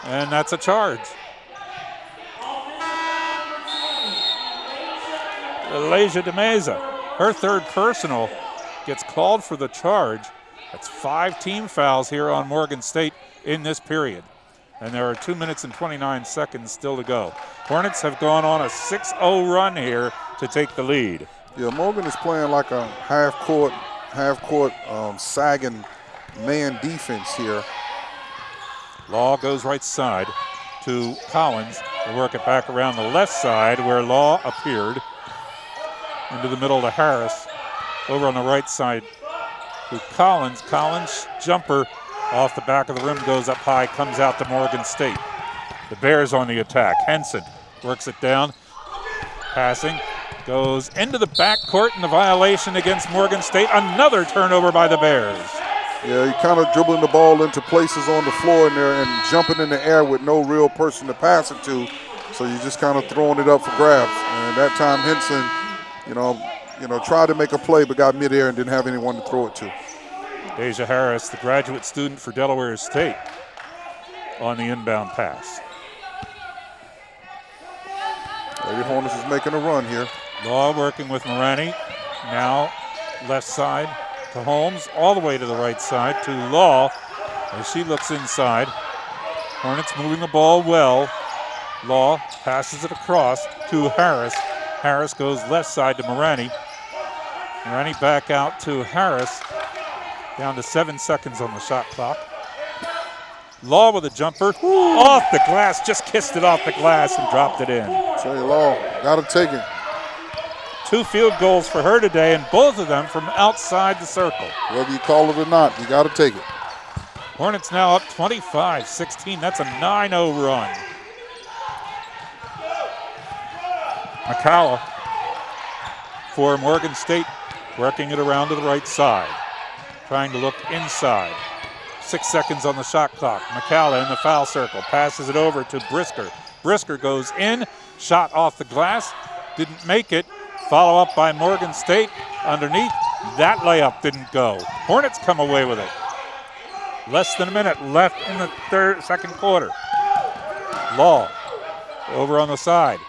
And that's a charge. Leja DeMeza, her third personal, gets called for the charge. That's 5 team fouls here on Morgan State in this period. And there are 2 minutes and 29 seconds still to go. Hornets have gone on a 6-0 run here to take the lead. Yeah, Morgan is playing like a half-court sagging man defense here. Law goes right side to Collins. They work it back around the left side where Law appeared. Into the middle to Harris. Over on the right side to Collins. Collins, jumper off the back of the rim, goes up high, comes out to Morgan State. The Bears on the attack. Henson works it down. Passing. Goes into the backcourt in the violation against Morgan State. Another turnover by the Bears. Yeah, he kind of dribbling the ball into places on the floor in there and jumping in the air with no real person to pass it to. So you're just kind of throwing it up for grabs. And that time Henson, tried to make a play but got midair and didn't have anyone to throw it to. Deja Harris, the graduate student for Delaware State, on the inbound pass. Lady Hornets is making a run here. Law working with Morani. Now left side to Holmes, all the way to the right side to Law as she looks inside. Hornets moving the ball well. Law passes it across to Harris. Harris goes left side to Morani. Morani back out to Harris. Down to 7 seconds on the shot clock. Law with a jumper. Off the glass, just kissed it off the glass and dropped it in. Tell you, Law, gotta take it. 2 field goals for her today, and both of them from outside the circle. Whether you call it or not, you gotta take it. Hornets now up 25-16. That's a 9-0 run. McCalla for Morgan State, working it around to the right side. Trying to look inside. 6 seconds on the shot clock. McCalla in the foul circle. Passes it over to Brisker. Brisker goes in. Shot off the glass. Didn't make it. Follow up by Morgan State. Underneath. That layup didn't go. Hornets come away with it. Less than a minute left in the second quarter. Law over on the side.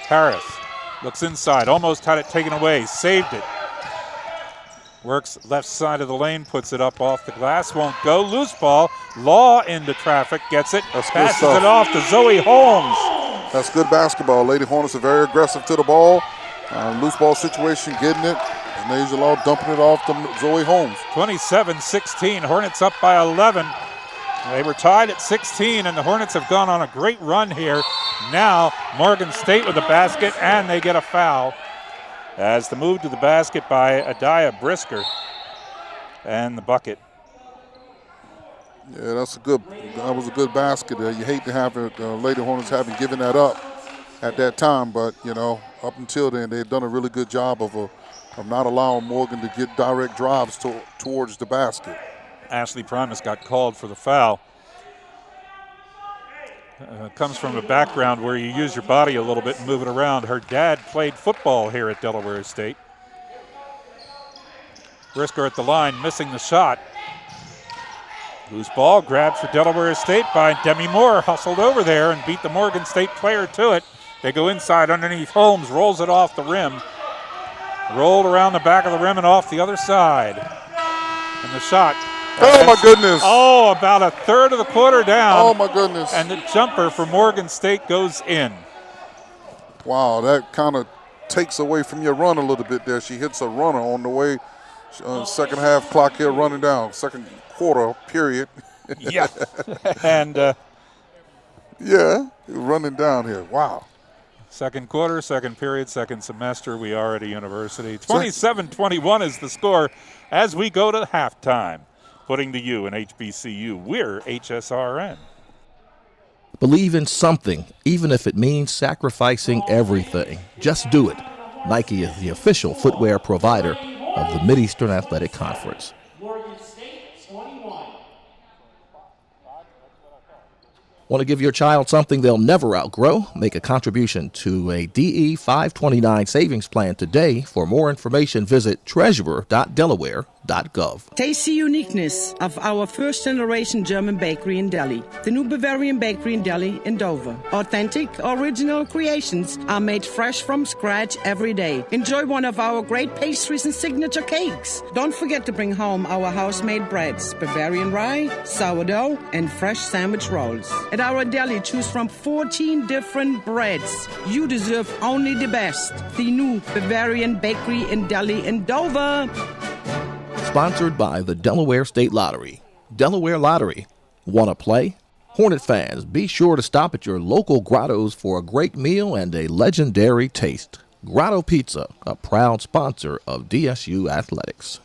Harris Looks inside, almost had it taken away, saved it. Works left side of the lane, puts it up off the glass, won't go. Loose ball, Law into traffic, gets it, That's good passes stuff. it off to Zoe Holmes. That's good basketball. Lady Hornets are very aggressive to the ball. Loose ball situation, getting it. And Asia Law dumping it off to Zoe Holmes. 27-16, Hornets up by 11. They were tied at 16, and the Hornets have gone on a great run here. Now Morgan State with the basket, and they get a foul. As the move to the basket by Adiah Brisker, and the bucket. Yeah, that was a good basket. You hate to have it, Lady Hornets having given that up at that time, but up until then they've done a really good job of not allowing Morgan to get direct drives towards the basket. Ashley Primus got called for the foul. Comes from a background where you use your body a little bit and move it around. Her dad played football here at Delaware State. Brisker at the line, missing the shot. Loose ball grabbed for Delaware State by Demi Moore, hustled over there and beat the Morgan State player to it. They go inside underneath Holmes, rolls it off the rim. Rolled around the back of the rim and off the other side. And the shot. Oh, my goodness. Oh, about a third of the quarter down. Oh, my goodness. And the jumper for Morgan State goes in. Wow, that kind of takes away from your run a little bit there. She hits a runner on the way. Second half clock here running down. Second quarter period. Yeah. And yeah, running down here. Wow. second quarter, second period, second semester. We are at a university. 27-21 is the score as we go to halftime. Putting the U in HBCU. We're HSRN. Believe in something, even if it means sacrificing everything. Just do it. Nike is the official footwear provider of the Mid-Eastern Athletic Conference. Morgan State 21. Want to give your child something they'll never outgrow? Make a contribution to a DE 529 savings plan today. For more information, visit treasurer.delaware.gov. Taste the uniqueness of our first-generation German bakery in Delhi. The new Bavarian Bakery in Delhi in Dover. Authentic, original creations are made fresh from scratch every day. Enjoy one of our great pastries and signature cakes. Don't forget to bring home our house-made breads, Bavarian rye, sourdough, and fresh sandwich rolls. At our deli, choose from 14 different breads. You deserve only the best. The new Bavarian Bakery in Delhi in Dover. Sponsored by the Delaware State Lottery. Delaware Lottery. Want to play? Hornet fans, be sure to stop at your local grottos for a great meal and a legendary taste. Grotto Pizza, a proud sponsor of DSU Athletics.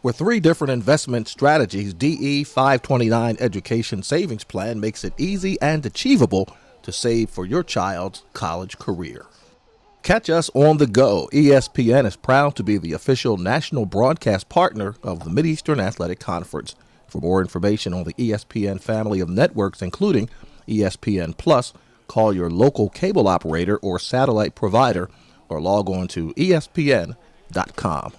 With 3 different investment strategies, DE 529 Education Savings Plan makes it easy and achievable to save for your child's college career. Catch us on the go. ESPN is proud to be the official national broadcast partner of the Mid-Eastern Athletic Conference. For more information on the ESPN family of networks, including ESPN Plus, call your local cable operator or satellite provider or log on to ESPN.com.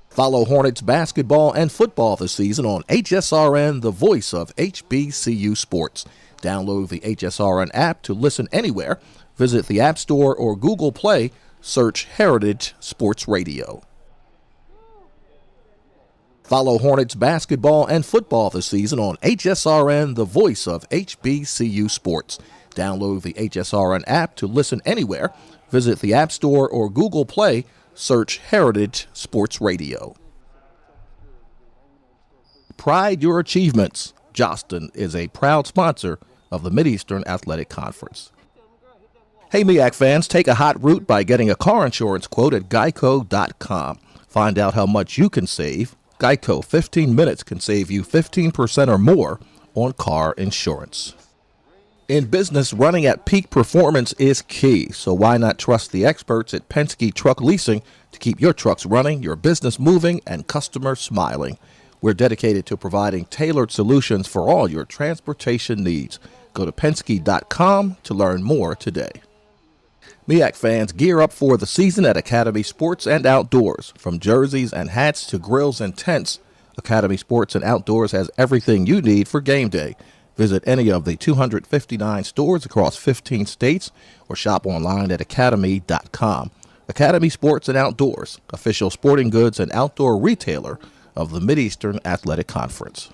Follow Hornets basketball and football this season on HSRN, the voice of HBCU sports. Download the HSRN app to listen anywhere. Visit the App Store or Google Play. Search Heritage Sports Radio. Follow Hornets basketball and football this season on HSRN, the voice of HBCU sports. Download the HSRN app to listen anywhere. Visit the App Store or Google Play. Search Heritage Sports Radio. Pride your achievements. Jostin is a proud sponsor of the Mid-Eastern Athletic Conference. Hey, MEAC fans, take a hot route by getting a car insurance quote at geico.com. Find out how much you can save. Geico, 15 minutes can save you 15% or more on car insurance. In business, running at peak performance is key, so why not trust the experts at Penske Truck Leasing to keep your trucks running, your business moving, and customers smiling. We're dedicated to providing tailored solutions for all your transportation needs. Go to Penske.com to learn more today. MEAC fans, gear up for the season at Academy Sports and Outdoors. From jerseys and hats to grills and tents, Academy Sports and Outdoors has everything you need for game day. Visit any of the 259 stores across 15 states or shop online at academy.com. Academy Sports and Outdoors, official sporting goods and outdoor retailer of the Mideastern Athletic Conference.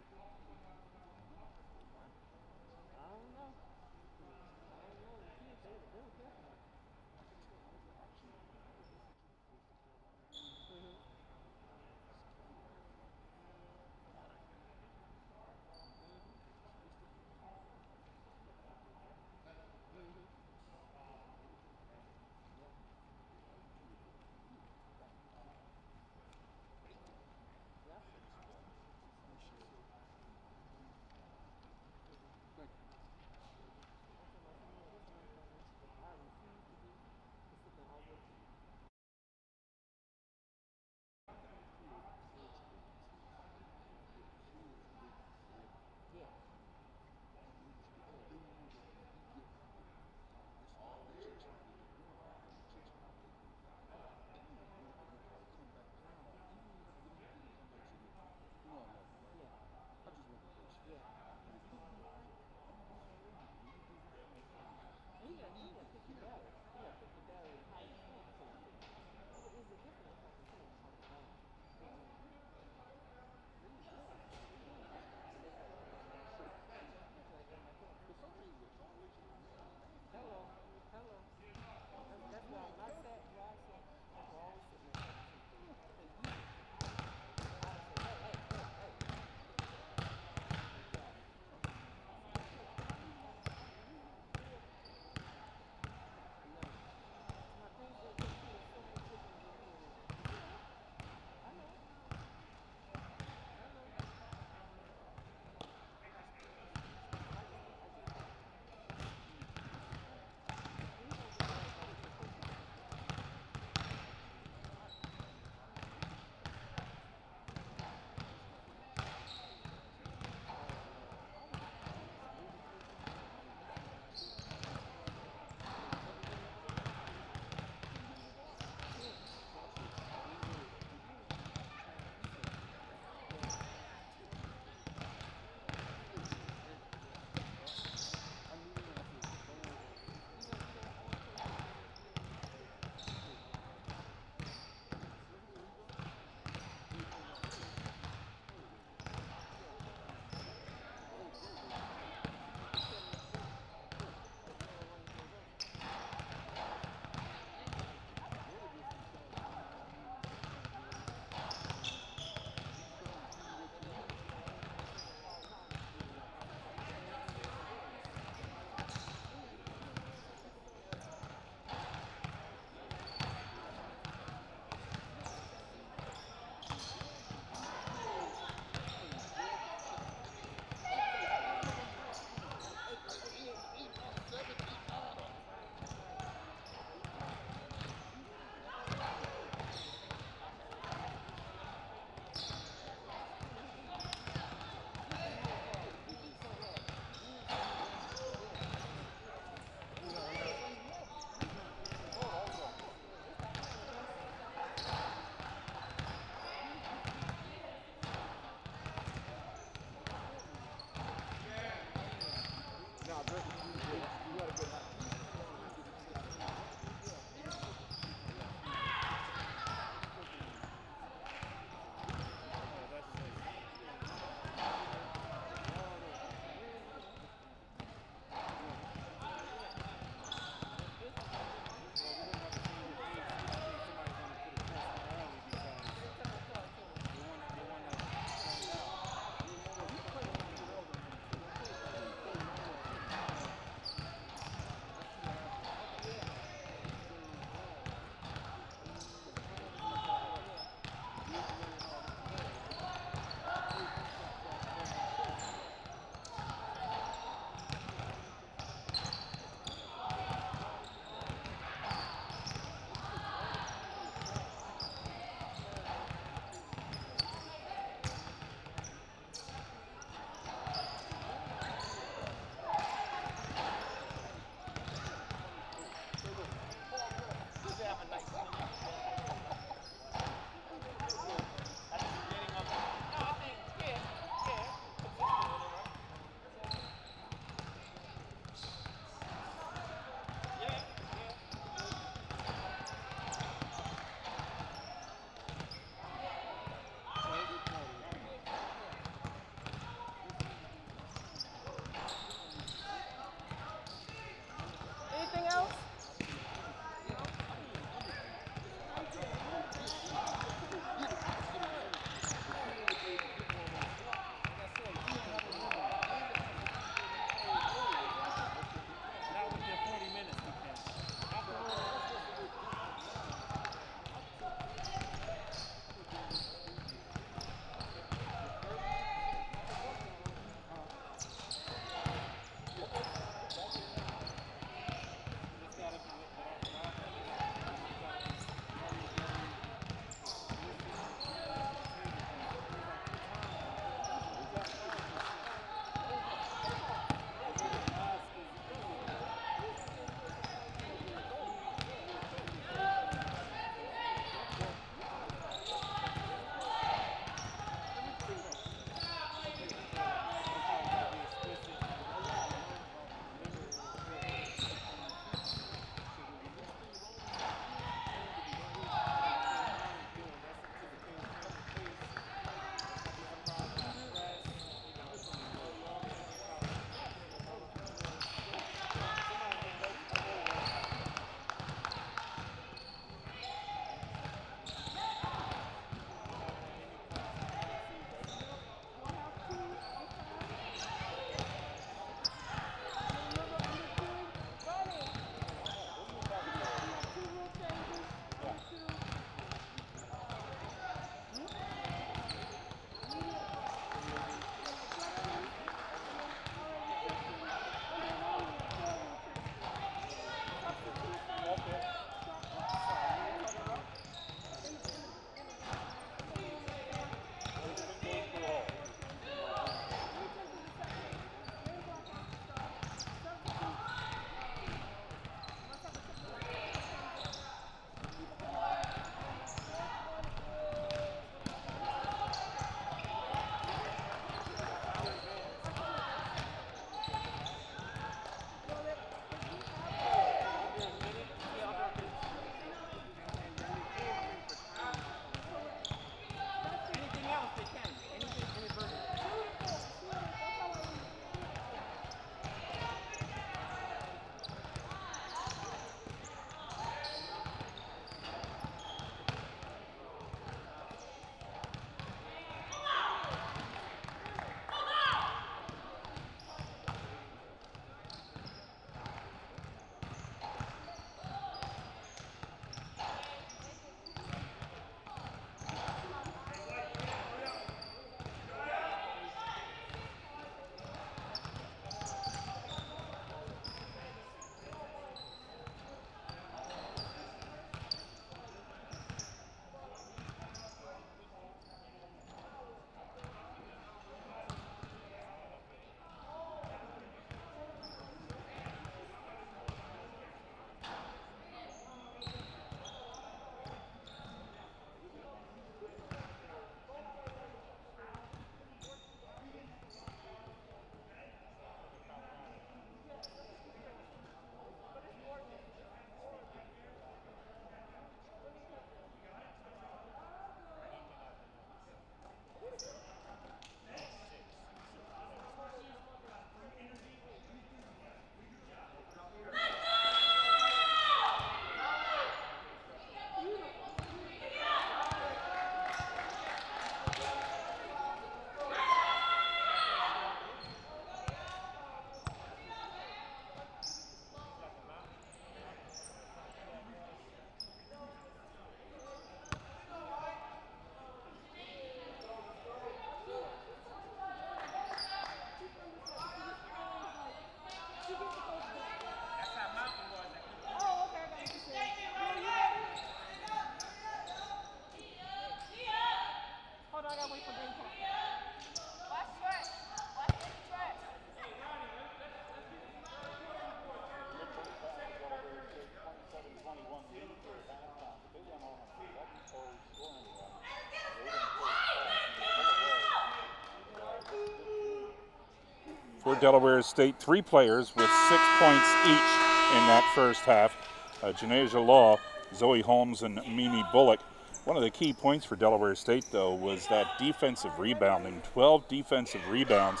for Delaware State. 3 players with 6 points each in that first half. Janasia Law, Zoe Holmes, and Mimi Bullock. One of the key points for Delaware State, though, was that defensive rebounding. 12 defensive rebounds,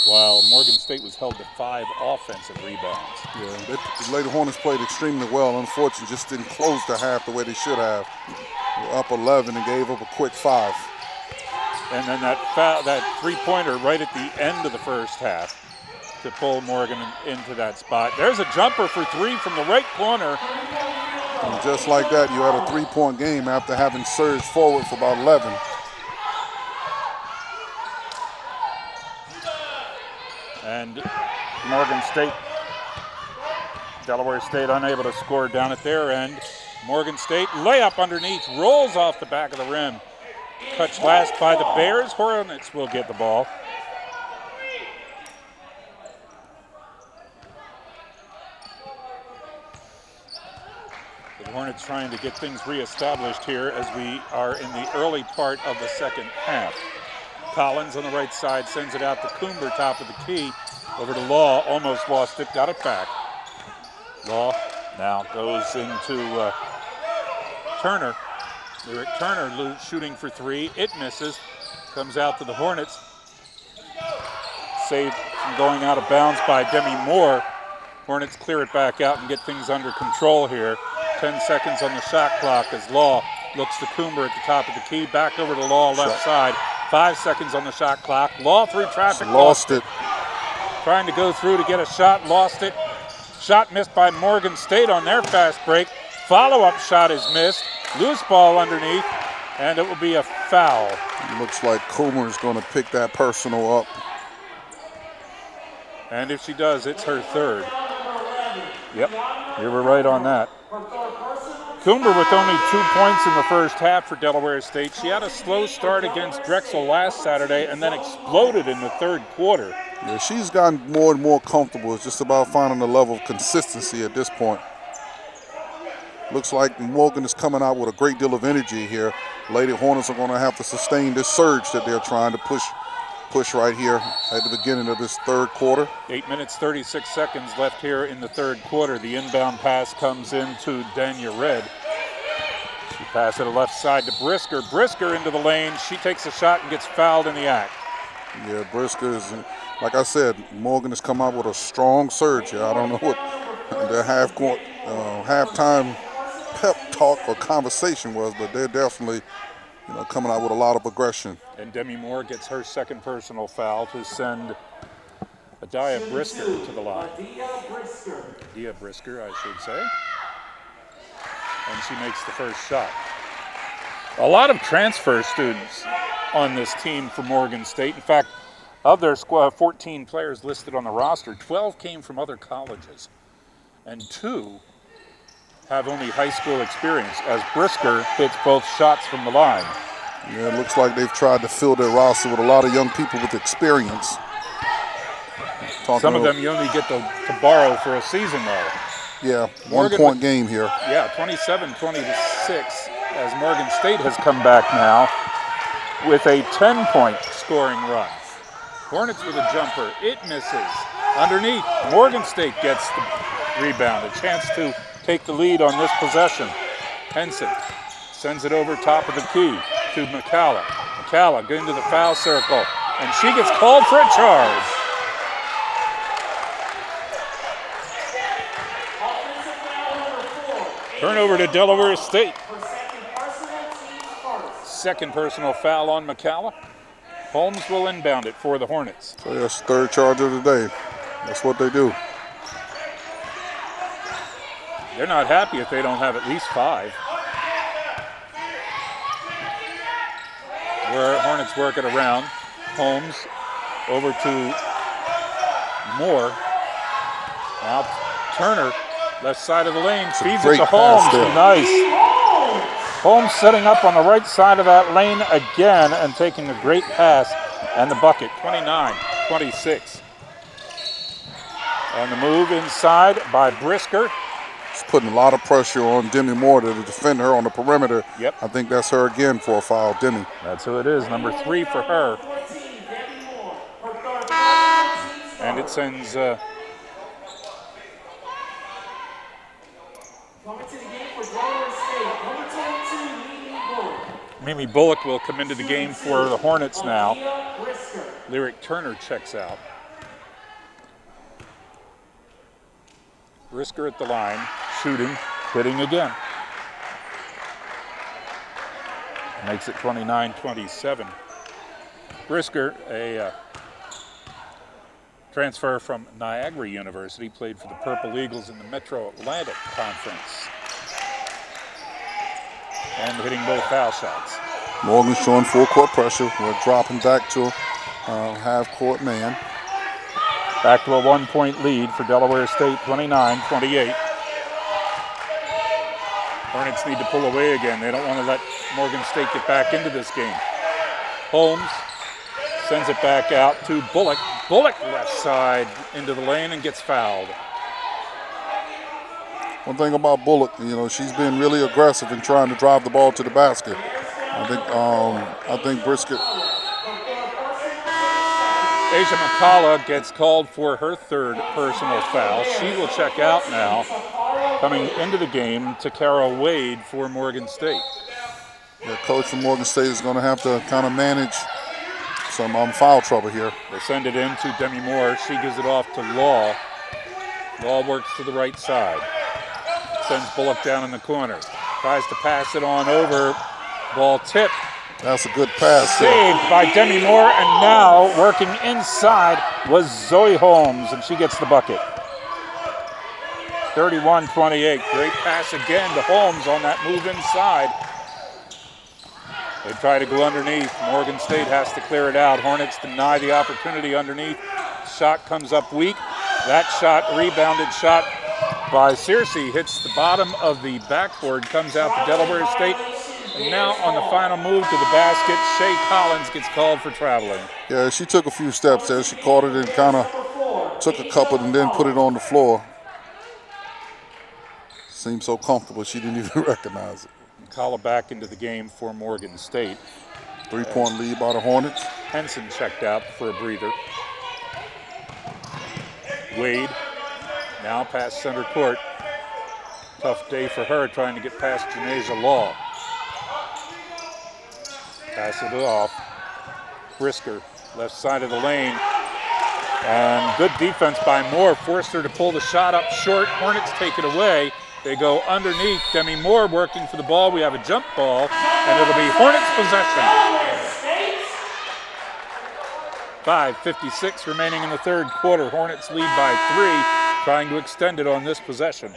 while Morgan State was held to 5 offensive rebounds. Yeah, the Lady Hornets played extremely well. Unfortunately, just didn't close the half the way they should have. They were up 11 and gave up a quick 5. And then that three-pointer right at the end of the first half to pull Morgan into that spot. There's a jumper for 3 from the right corner. And just like that, you had a 3-point game after having surged forward for about 11. And Morgan State, Delaware State unable to score down at their end. Morgan State layup underneath, rolls off the back of the rim. Touched last by the Bears. Hornets will get the ball. The Hornets trying to get things reestablished here as we are in the early part of the second half. Collins on the right side sends it out to Coomber, top of the key. Over to Law, almost lost it, got it back. Law now goes into Turner. Lyric Turner shooting for 3. It misses. Comes out to the Hornets. Saved from going out of bounds by Demi Moore. Hornets clear it back out and get things under control here. 10 seconds on the shot clock as Law looks to Coomber at the top of the key. Back over to Law left side. 5 seconds on the shot clock. Law through traffic. Lost it. Trying to go through to get a shot. Lost it. Shot missed by Morgan State on their fast break. Follow-up shot is missed. Loose ball underneath. And it will be a foul. Looks like Coomber is going to pick that personal up. And if she does, it's her 3rd. Yep, you were right on that. Coomber with only 2 points in the first half for Delaware State. She had a slow start against Drexel last Saturday and then exploded in the 3rd quarter. Yeah, she's gotten more and more comfortable. It's just about finding a level of consistency at this point. Looks like Morgan is coming out with a great deal of energy here. Lady Hornets are going to have to sustain this surge that they're trying to push right here at the beginning of this 3rd quarter. 8 minutes, 36 seconds left here in the 3rd quarter. The inbound pass comes into Dania Red. She passes it to left side to Brisker. Brisker into the lane. She takes a shot and gets fouled in the act. Yeah, Brisker is, like I said, Morgan has come out with a strong surge here. I don't know what their halftime pep talk or conversation was, but they're definitely coming out with a lot of aggression. And Demi Moore gets her 2nd personal foul to send Adia Brisker to the line. Adia Brisker, I should say. And she makes the first shot. A lot of transfer students on this team for Morgan State. In fact, of their squad, 14 players listed on the roster, 12 came from other colleges. And 2 have only high school experience, as Brisker hits both shots from the line. Yeah, it looks like they've tried to fill their roster with a lot of young people with experience. Some of them you only get to borrow for a season, though. Yeah, one-point game here. Yeah, 27-26, as Morgan State has come back now with a 10-point scoring run. Hornets with a jumper. It misses. Underneath, Morgan State gets the rebound. A chance to take the lead on this possession. Henson sends it over top of the key to McCalla. McCalla going to the foul circle, and she gets called for a charge. Turnover to Delaware State. 2nd personal foul on McCalla. Holmes will inbound it for the Hornets. So that's 3rd charge of the day. That's what they do. They're not happy if they don't have at least 5. Where Hornets work it around. Holmes over to Moore. Now Turner, left side of the lane, feeds it to Holmes. Nice. Holmes setting up on the right side of that lane again and taking a great pass and the bucket. 29-26. And the move inside by Brisker. It's putting a lot of pressure on Demi Moore to defend her on the perimeter. Yep. I think that's her again for a foul, Demi. That's who it is, number 3 for her. And That sends Coming to the game for Delaware State, number 22, Mimi Bullock. Mimi Bullock will come into the game for the Hornets now. Brisker. Lyric Turner checks out. Brisker at the line, shooting, hitting again. Makes it 29-27. Brisker, a transfer from Niagara University, played for the Purple Eagles in the Metro Atlantic Conference. And hitting both foul shots. Morgan showing full court pressure. We're dropping back to half-court man. Back to a 1-point lead for Delaware State, 29-28. Hornets need to pull away again. They don't want to let Morgan State get back into this game. Holmes sends it back out to Bullock. Bullock left side into the lane and gets fouled. One thing about Bullock, you know, she's been really aggressive in trying to drive the ball to the basket. I think Brisket. Asia McCullough gets called for her third personal foul. She will check out now. Coming into the game, Takara Wade for Morgan State. The coach from Morgan State is going to have to kind of manage some foul trouble here. They send it in to Demi Moore. She gives it off to Law. Law works to the right side. Sends Bullock down in the corner. Tries to pass it on over. Ball tipped. That's a good pass. Saved by Demi Moore, and now working inside was Zoe Holmes, and she gets the bucket. 31-28. Great pass again to Holmes on that move inside. They try to go underneath. Morgan State has to clear it out. Hornets deny the opportunity underneath. Shot comes up weak. That shot, rebounded shot by Searcy, hits the bottom of the backboard, comes out to Delaware State. And now on the final move to the basket, Shay Collins gets called for traveling. Yeah, she took a few steps there. She caught it and kind of took a couple and then put it on the floor. Seemed so comfortable she didn't even recognize it. McCullough back into the game for Morgan State. 3-point lead by the Hornets. Henson checked out for a breather. Wade now past center court. Tough day for her trying to get past Janasia Law. Pass it off. Brisker, left side of the lane. And good defense by Moore. Forced her to pull the shot up short. Hornets take it away. They go underneath. Demi Moore working for the ball. We have a jump ball, and it'll be Hornets possession. 5:56 remaining in the third quarter. Hornets lead by 3, trying to extend it on this possession.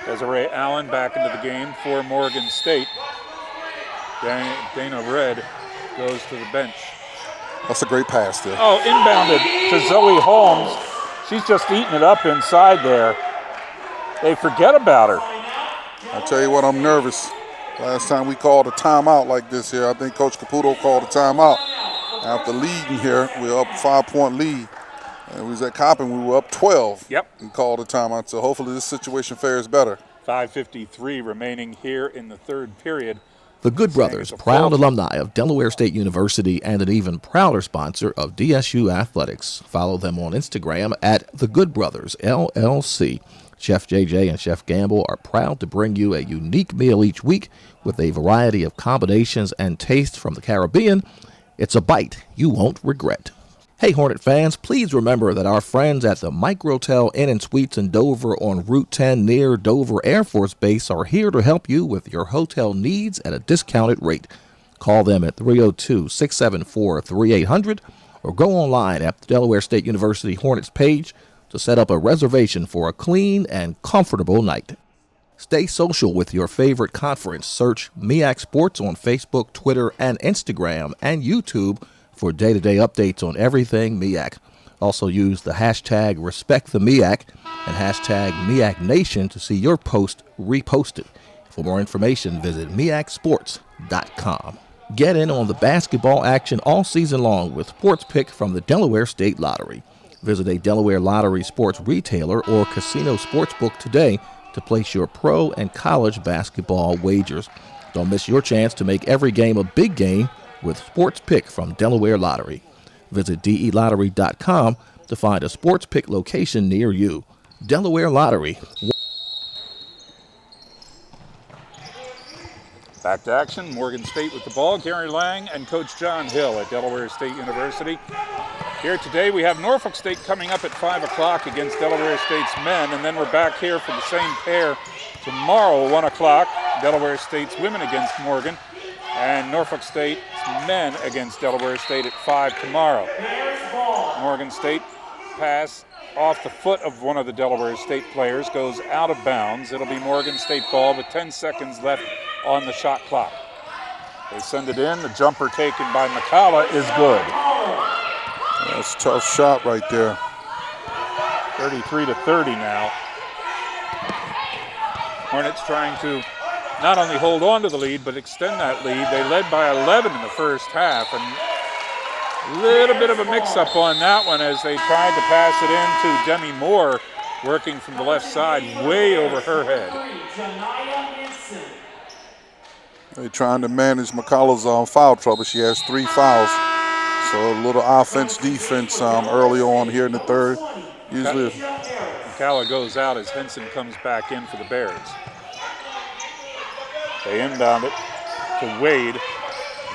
Desiree Allen back into the game for Morgan State. Dana Red goes to the bench. That's a great pass there. Oh, inbounded to Zoe Holmes. She's just eating it up inside there. They forget about her. I tell you what, I'm nervous. Last time we called a timeout like this here, I think Coach Caputo called a timeout. After leading here, we're up 5-point lead. And we was at Coppin, we were up 12. Yep. And called a timeout. So hopefully this situation fares better. 5:53 remaining here in the third period. The Good Brothers, proud alumni of Delaware State University and an even prouder sponsor of DSU Athletics. Follow them on Instagram at The Good Brothers, LLC. Chef JJ and Chef Gamble are proud to bring you a unique meal each week with a variety of combinations and tastes from the Caribbean. It's a bite you won't regret. Hey Hornet fans, please remember that our friends at the Microtel Inn & Suites in Dover on Route 10 near Dover Air Force Base are here to help you with your hotel needs at a discounted rate. Call them at 302-674-3800 or go online at the Delaware State University Hornets page to set up a reservation for a clean and comfortable night. Stay social with your favorite conference. Search MEAC Sports on Facebook, Twitter, and Instagram, and YouTube for day-to-day updates on everything MEAC. Also use the hashtag RespectTheMEAC and hashtag MEACNation to see your post reposted. For more information, visit MEACsports.com. Get in on the basketball action all season long with Sports Pick from the Delaware State Lottery. Visit a Delaware Lottery sports retailer or casino sportsbook today to place your pro and college basketball wagers. Don't miss your chance to make every game a big game with Sports Pick from Delaware Lottery. Visit DELottery.com to find a Sports Pick location near you. Delaware Lottery. Back to action, Morgan State with the ball. Gary Lang and Coach John Hill at Delaware State University. Here today we have Norfolk State coming up at 5 o'clock against Delaware State's men, and then we're back here for the same pair tomorrow, 1 o'clock. Delaware State's women against Morgan, and Norfolk State's men against Delaware State at 5 tomorrow. Morgan State pass off the foot of one of the Delaware State players, goes out of bounds. It'll be Morgan State ball with 10 seconds left on the shot clock. They send it in. The jumper taken by McCalla is good. That's a tough shot right there. 33-30 now. Hornets trying to not only hold on to the lead, but extend that lead. They led by 11 in the first half, and a little bit of a mix-up on that one as they tried to pass it in to Demi Moore, working from the left side, way over her head. They're trying to manage McCullough's foul trouble. She has 3 fouls. So a little offense, defense early on here in the third. Usually McCalla goes out as Henson comes back in for the Bears. They inbound it to Wade.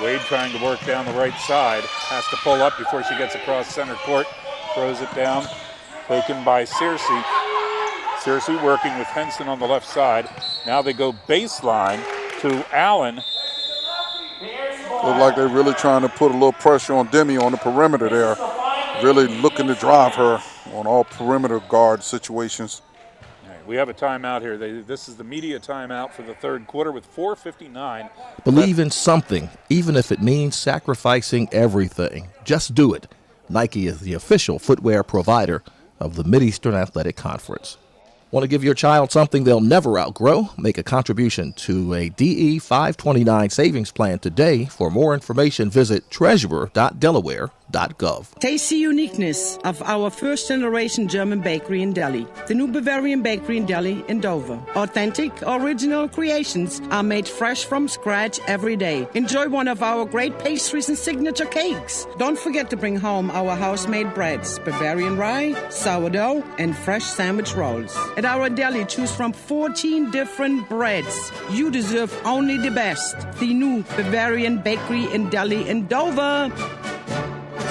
Wade trying to work down the right side. Has to pull up before she gets across center court. Throws it down. Taken by Searcy. Searcy working with Henson on the left side. Now they go baseline to Allen. look like they're really trying to put a little pressure on Demi on the perimeter there. Really looking to drive her on all perimeter guard situations. We have a timeout here. This is the media timeout for the third quarter with 4:59. Believe in something, even if it means sacrificing everything. Just do it. Nike is the official footwear provider of the Mideastern Athletic Conference. Want to give your child something they'll never outgrow? Make a contribution to a DE 529 savings plan today. For more information, visit treasurer.delaware.gov. Taste the uniqueness of our first-generation German bakery in Delhi. The new Bavarian bakery in Delhi in Dover. Authentic, original creations are made fresh from scratch every day. Enjoy one of our great pastries and signature cakes. Don't forget to bring home our house-made breads, Bavarian rye, sourdough, and fresh sandwich rolls. At our deli, choose from 14 different breads. You deserve only the best. The new Bavarian bakery in Delhi in Dover.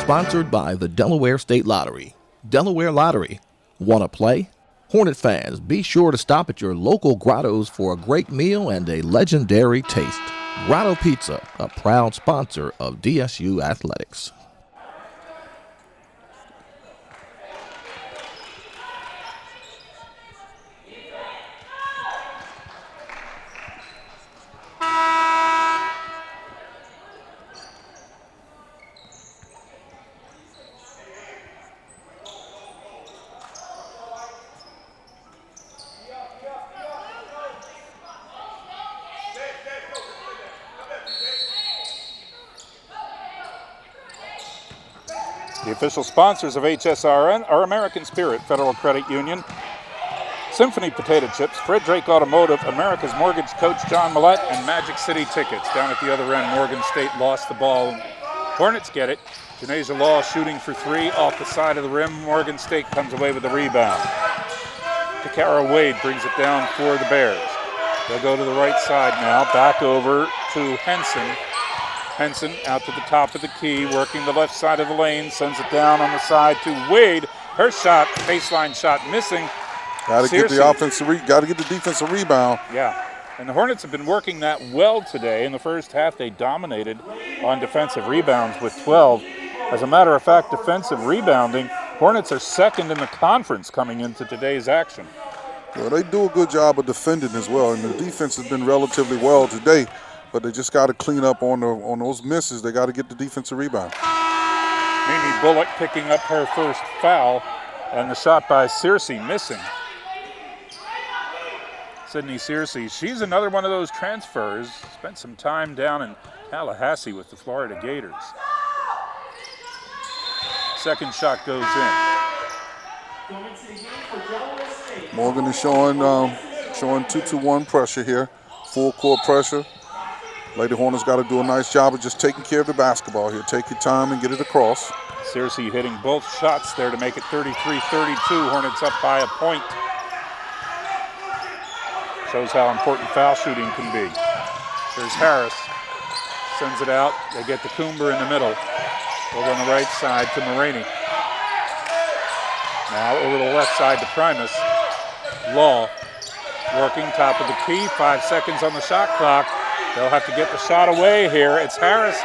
Sponsored by the Delaware State Lottery. Delaware Lottery. Want to play? Hornet fans, be sure to stop at your local grottos for a great meal and a legendary taste. Grotto Pizza, a proud sponsor of DSU Athletics. The official sponsors of HSRN are American Spirit Federal Credit Union, Symphony Potato Chips, Fred Drake Automotive, America's Mortgage Coach John Millette, and Magic City Tickets. Down at the other end, Morgan State lost the ball. Hornets get it. Janasia Law shooting for three off the side of the rim. Morgan State comes away with the rebound. Takara Wade brings it down for the Bears. They'll go to the right side now, back over to Henson. Henson out to the top of the key, working the left side of the lane, sends it down on the side to Wade. Her shot, baseline shot missing. Got to get the defensive rebound. Yeah, and the Hornets have been working that well today. In the first half, they dominated on defensive rebounds with 12. As a matter of fact, defensive rebounding, Hornets are second in the conference coming into today's action. Well, they do a good job of defending as well, and the defense has been relatively well today. But they just got to clean up on those misses. They got to get the defensive rebound. Mimi Bullock picking up her first foul, and the shot by Searcy missing. Sydney Searcy, she's another one of those transfers. Spent some time down in Tallahassee with the Florida Gators. Second shot goes in. Morgan is showing 2-1 pressure here. Full court pressure. Lady Hornets got to do a nice job of just taking care of the basketball here. Take your time and get it across. Searcy hitting both shots there to make it 33-32. Hornets up by a point. Shows how important foul shooting can be. There's Harris. Sends it out. They get to Coomber in the middle. Over on the right side to Maraney. Now over the left side to Primus. Law working top of the key. 5 seconds on the shot clock. They'll have to get the shot away here. It's Harris.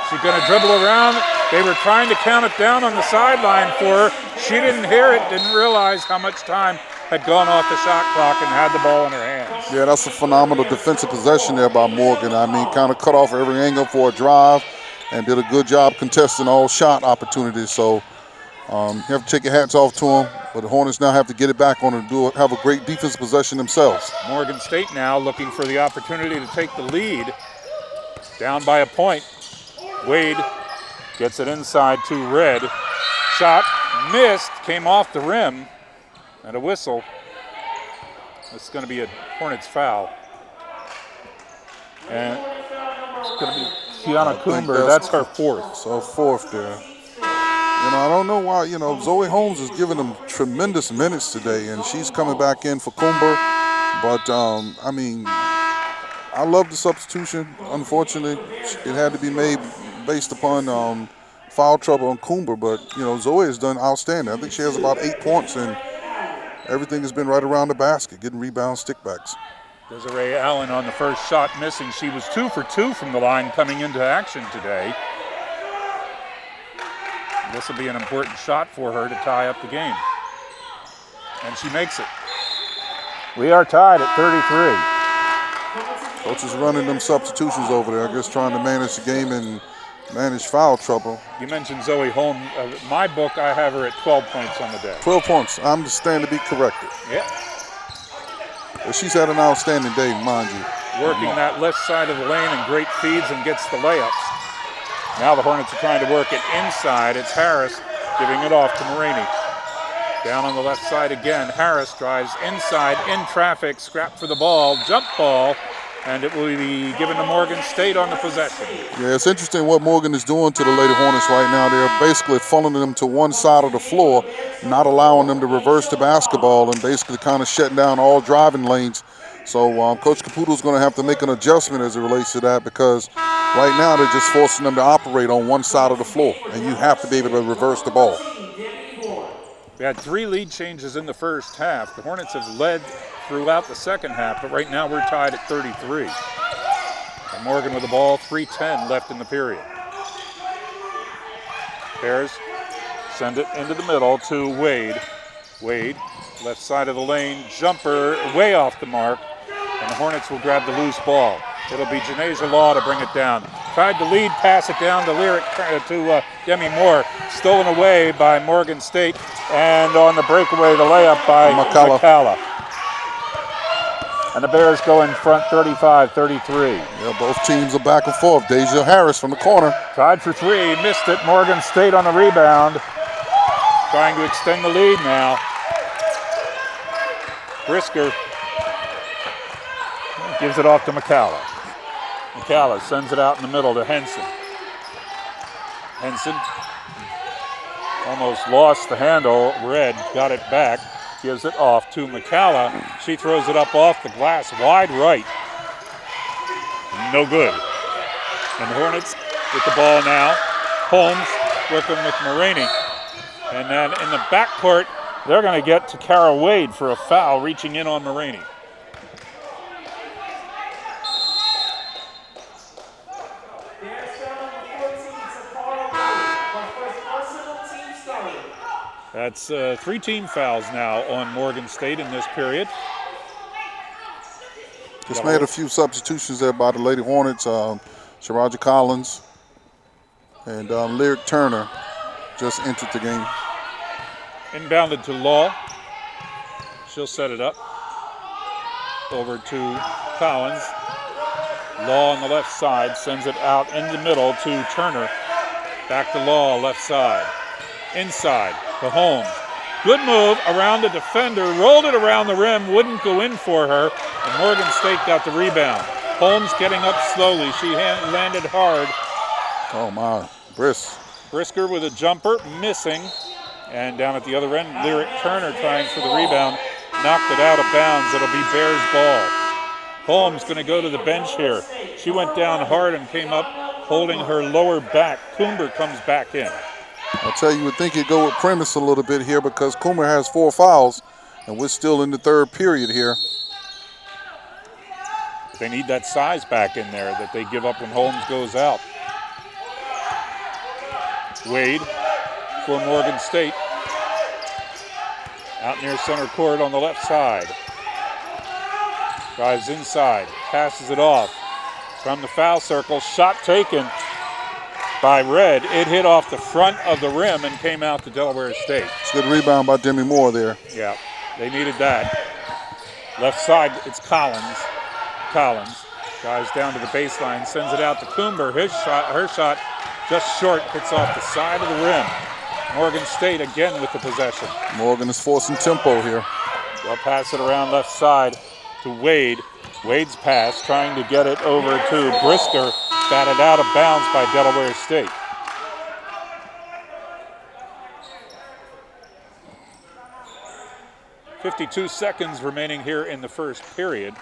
She's going to dribble around. They were trying to count it down on the sideline for her. She didn't hear it, didn't realize how much time had gone off the shot clock and had the ball in her hands. Yeah, that's a phenomenal defensive possession there by Morgan. I mean, kind of cut off every angle for a drive and did a good job contesting all shot opportunities. So you have to take your hats off to them. But the Hornets now have to get it back on and have a great defensive possession themselves. Morgan State now looking for the opportunity to take the lead. Down by a point. Wade gets it inside to Red. Shot missed, came off the rim. And a whistle. It's going to be a Hornets foul. And it's going to be Kiana Coomber. That's her fourth. So fourth there. You know, I don't know why, you know, Zoe Holmes is giving them tremendous minutes today, and she's coming back in for Coomber. But, I mean, I love the substitution. Unfortunately, it had to be made based upon foul trouble on Coomber. But, you know, Zoe has done outstanding. I think she has about 8 points, and everything has been right around the basket, getting rebounds, stickbacks. Desiree Allen on the first shot missing. She was 2 for 2 from the line coming into action today. This will be an important shot for her to tie up the game. And she makes it. We are tied at 33. Coach is running them substitutions over there, I guess trying to manage the game and manage foul trouble. You mentioned Zoe Holmes. My book, I have her at 12 points on the day. 12 points. I'm stand to be corrected. Yeah. But she's had an outstanding day, mind you. Working that left side of the lane and great feeds and gets the layups. Now the Hornets are trying to work it inside. It's Harris giving it off to Maraney. Down on the left side again. Harris drives inside, in traffic, scrap for the ball, jump ball, and it will be given to Morgan State on the possession. Yeah, it's interesting what Morgan is doing to the Lady Hornets right now. They're basically funneling them to one side of the floor, not allowing them to reverse the basketball and basically kind of shutting down all driving lanes. So Coach Caputo is going to have to make an adjustment as it relates to that, because right now they're just forcing them to operate on one side of the floor, and you have to be able to reverse the ball. We had 3 lead changes in the first half. The Hornets have led throughout the second half, but right now we're tied at 33. And Morgan with the ball, 3:10 left in the period. Bears send it into the middle to Wade. Wade, left side of the lane, jumper way off the mark, and the Hornets will grab the loose ball. It'll be Janasia Law to bring it down. Tried to lead, pass it down to Demi Moore. Stolen away by Morgan State. And on the breakaway, the layup by McCalla. And the Bears go in front 35-33. Yeah, both teams are back and forth. Deja Harris from the corner. Tied for 3, missed it. Morgan State on the rebound. Trying to extend the lead now. Brisker gives it off to McCalla. McCalla sends it out in the middle to Henson. Henson almost lost the handle. Red got it back. Gives it off to McCalla. She throws it up off the glass, wide right. No good. And the Hornets with the ball now. Holmes working with Maraney. And then in the backcourt, they're going to get to Kara Wade for a foul, reaching in on Maraney. That's 3 team fouls now on Morgan State in this period. Just made a few substitutions there by the Lady Hornets. Sharaja Collins and Lyric Turner just entered the game. Inbounded to Law. She'll set it up. Over to Collins. Law on the left side sends it out in the middle to Turner. Back to Law, left side. Inside to Holmes. Good move around the defender. Rolled it around the rim. Wouldn't go in for her. And Morgan State got the rebound. Holmes getting up slowly. She landed hard. Oh, my. Brisker with a jumper, missing. And down at the other end, Lyric Turner trying for the rebound. Knocked it out of bounds. It'll be Bears ball. Holmes going to go to the bench here. She went down hard and came up holding her lower back. Coomber comes back in. I'll tell you would think you'd go with premise a little bit here because Coomer has 4 fouls, and we're still in the third period here. They need that size back in there that they give up when Holmes goes out. Wade for Morgan State. Out near center court on the left side. Drives inside, passes it off. From the foul circle, shot taken by Red. It hit off the front of the rim and came out to Delaware State. It's a good rebound by Demi Moore there. Yeah, they needed that. Left side, it's Collins. Drives down to the baseline, sends it out to Coomber. Her shot just short, hits off the side of the rim. Morgan State again with the possession. Morgan is forcing tempo here. They'll pass it around left side to Wade. Wade's pass trying to get it over to Brisker. Batted out of bounds by Delaware State. .52 seconds remaining here in the first period.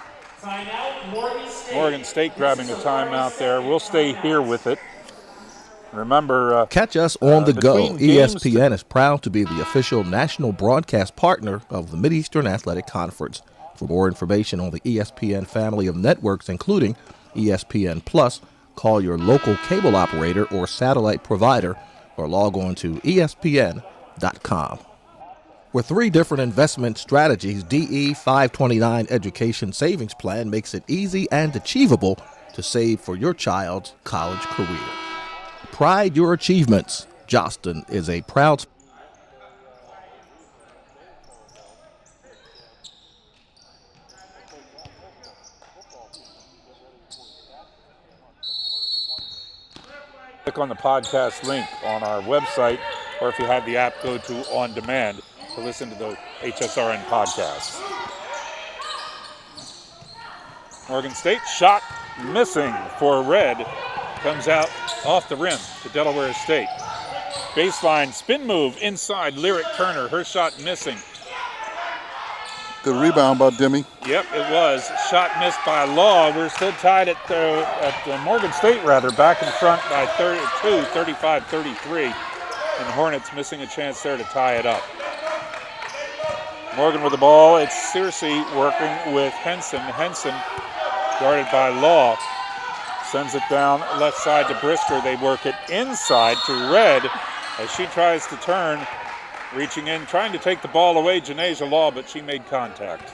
Timeout, Morgan State. Morgan State grabbing a timeout there. We'll stay here with it. Remember, catch us on the go. between games ESPN is proud to be the official national broadcast partner of the Mid-Eastern Athletic Conference. For more information on the ESPN family of networks, including ESPN Plus, call your local cable operator or satellite provider or log on to ESPN.com. With 3 different investment strategies, DE 529 Education Savings Plan makes it easy and achievable to save for your child's college career. Pride your achievements. Jostin is a proud click on the podcast link on our website, or if you have the app, go to On Demand to listen to the HSRN podcasts. Morgan State shot missing for Red. Comes out off the rim to Delaware State. Baseline spin move inside Lyric Turner. Her shot missing. Good rebound by Demi. Yep, it was. Shot missed by Law. We're still tied at Morgan State, back in front by 32, 35-33. And the Hornets missing a chance there to tie it up. Morgan with the ball. It's Searcy working with Henson. Henson guarded by Law. Sends it down left side to Brisker. They work it inside to Red as she tries to turn. Reaching in, trying to take the ball away, Janasia Law, but she made contact.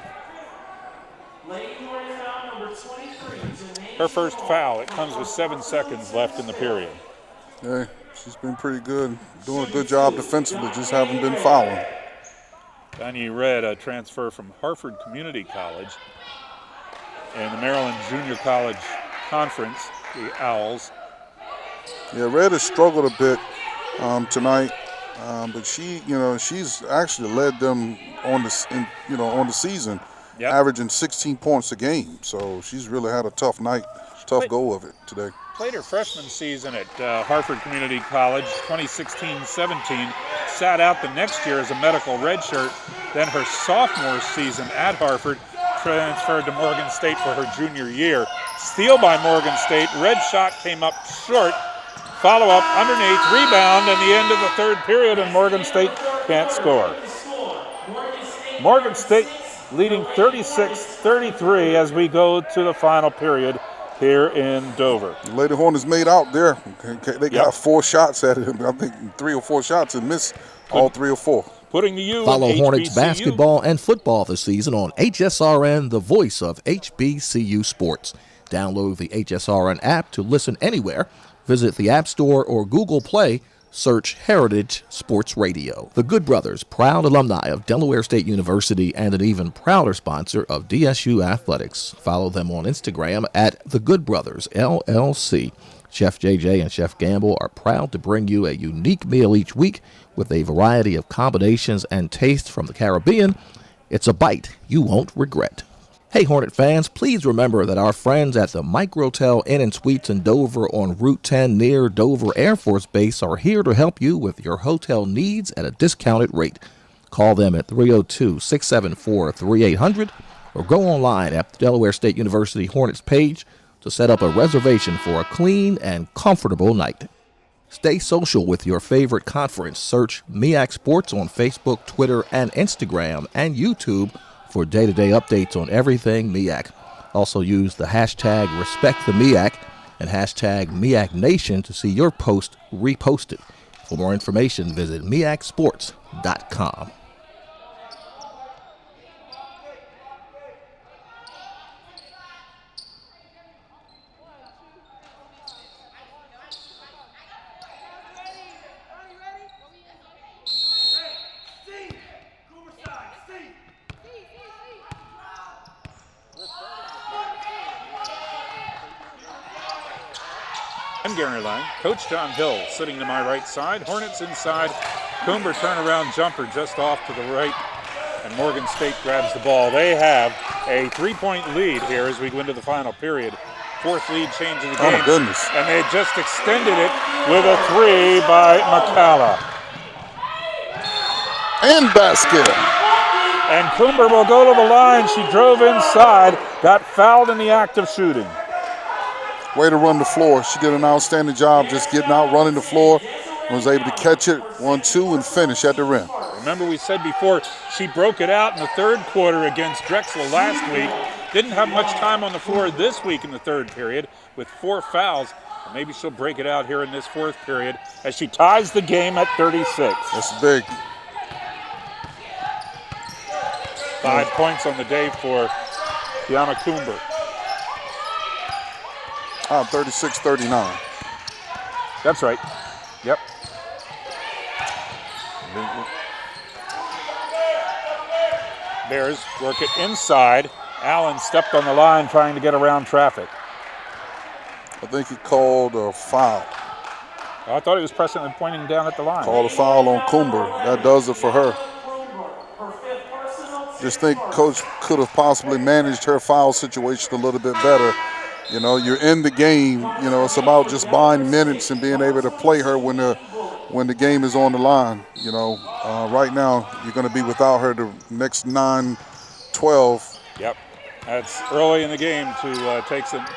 Her first foul. It comes with 7 seconds left in the period. Yeah, she's been pretty good. Doing a good job defensively, just haven't been fouling. Donnie Red, a transfer from Harford Community College and the Maryland Junior College Conference, the Owls. Yeah, Red has struggled a bit tonight. But she's actually led them on the season, Yep. averaging 16 points a game. So she's really had a tough night, tough go of it today. Played her freshman season at Harford Community College, 2016-17. Sat out the next year as a medical redshirt. Then her sophomore season at Harford, transferred to Morgan State for her junior year. Steal by Morgan State. Red shot came up short. Follow up underneath, rebound, and the end of the third period, and Morgan State can't score. Morgan State leading 36-33 as we go to the final period here in Dover. The Lady Hornets made out there. They got 4 shots at it. I think 3 or 4 shots and missed all 3 or 4. Putting the U Follow in Hornets HBCU. basketball and football this season on HSRN, the voice of HBCU sports. Download the HSRN app to listen anywhere. Visit the App Store or Google Play. Search Heritage Sports Radio. The Good Brothers, proud alumni of Delaware State University and an even prouder sponsor of DSU Athletics. Follow them on Instagram at The Good Brothers, LLC. Chef JJ and Chef Gamble are proud to bring you a unique meal each week with a variety of combinations and tastes from the Caribbean. It's a bite you won't regret. Hey Hornet fans, please remember that our friends at the Microtel Inn and Suites in Dover on Route 10 near Dover Air Force Base are here to help you with your hotel needs at a discounted rate. Call them at 302-674-3800 or go online at the Delaware State University Hornets page to set up a reservation for a clean and comfortable night. Stay social with your favorite conference. Search MEAC Sports on Facebook, Twitter, and Instagram, and YouTube for day-to-day updates on everything MEAC. Also use the hashtag RespectTheMEAC and hashtag MEACNation to see your post reposted. For more information, visit MEACsports.com. I'm Gary Lang. Coach John Hill sitting to my right side. Hornets inside. Coomber turnaround jumper just off to the right. And Morgan State grabs the ball. They have a 3-point lead here as we go into the final period. Fourth lead change of the game. Oh, my goodness. And they just extended it with a 3 by McCalla. And basket. And Coomber will go to the line. She drove inside, got fouled in the act of shooting. Way to run the floor. She did an outstanding job just getting out, running the floor, and was able to catch it 1-2 and finish at the rim. Remember we said before, she broke it out in the third quarter against Drexel last week. Didn't have much time on the floor this week in the third period with 4 fouls. Maybe she'll break it out here in this fourth period as she ties the game at 36. That's big. 5 points on the day for Kiana Coomber. 36-39. That's right. Yep. Bears work it inside. Allen stepped on the line trying to get around traffic. I think he called a foul. I thought he was pressing and pointing down at the line. Called a foul on Coomber. That does it for her. Just think Coach could have possibly managed her foul situation a little bit better. You know, you're in the game. You know, it's about just buying minutes and being able to play her when the game is on the line. You know, right now you're going to be without her the next 9-12. Yep, that's early in the game to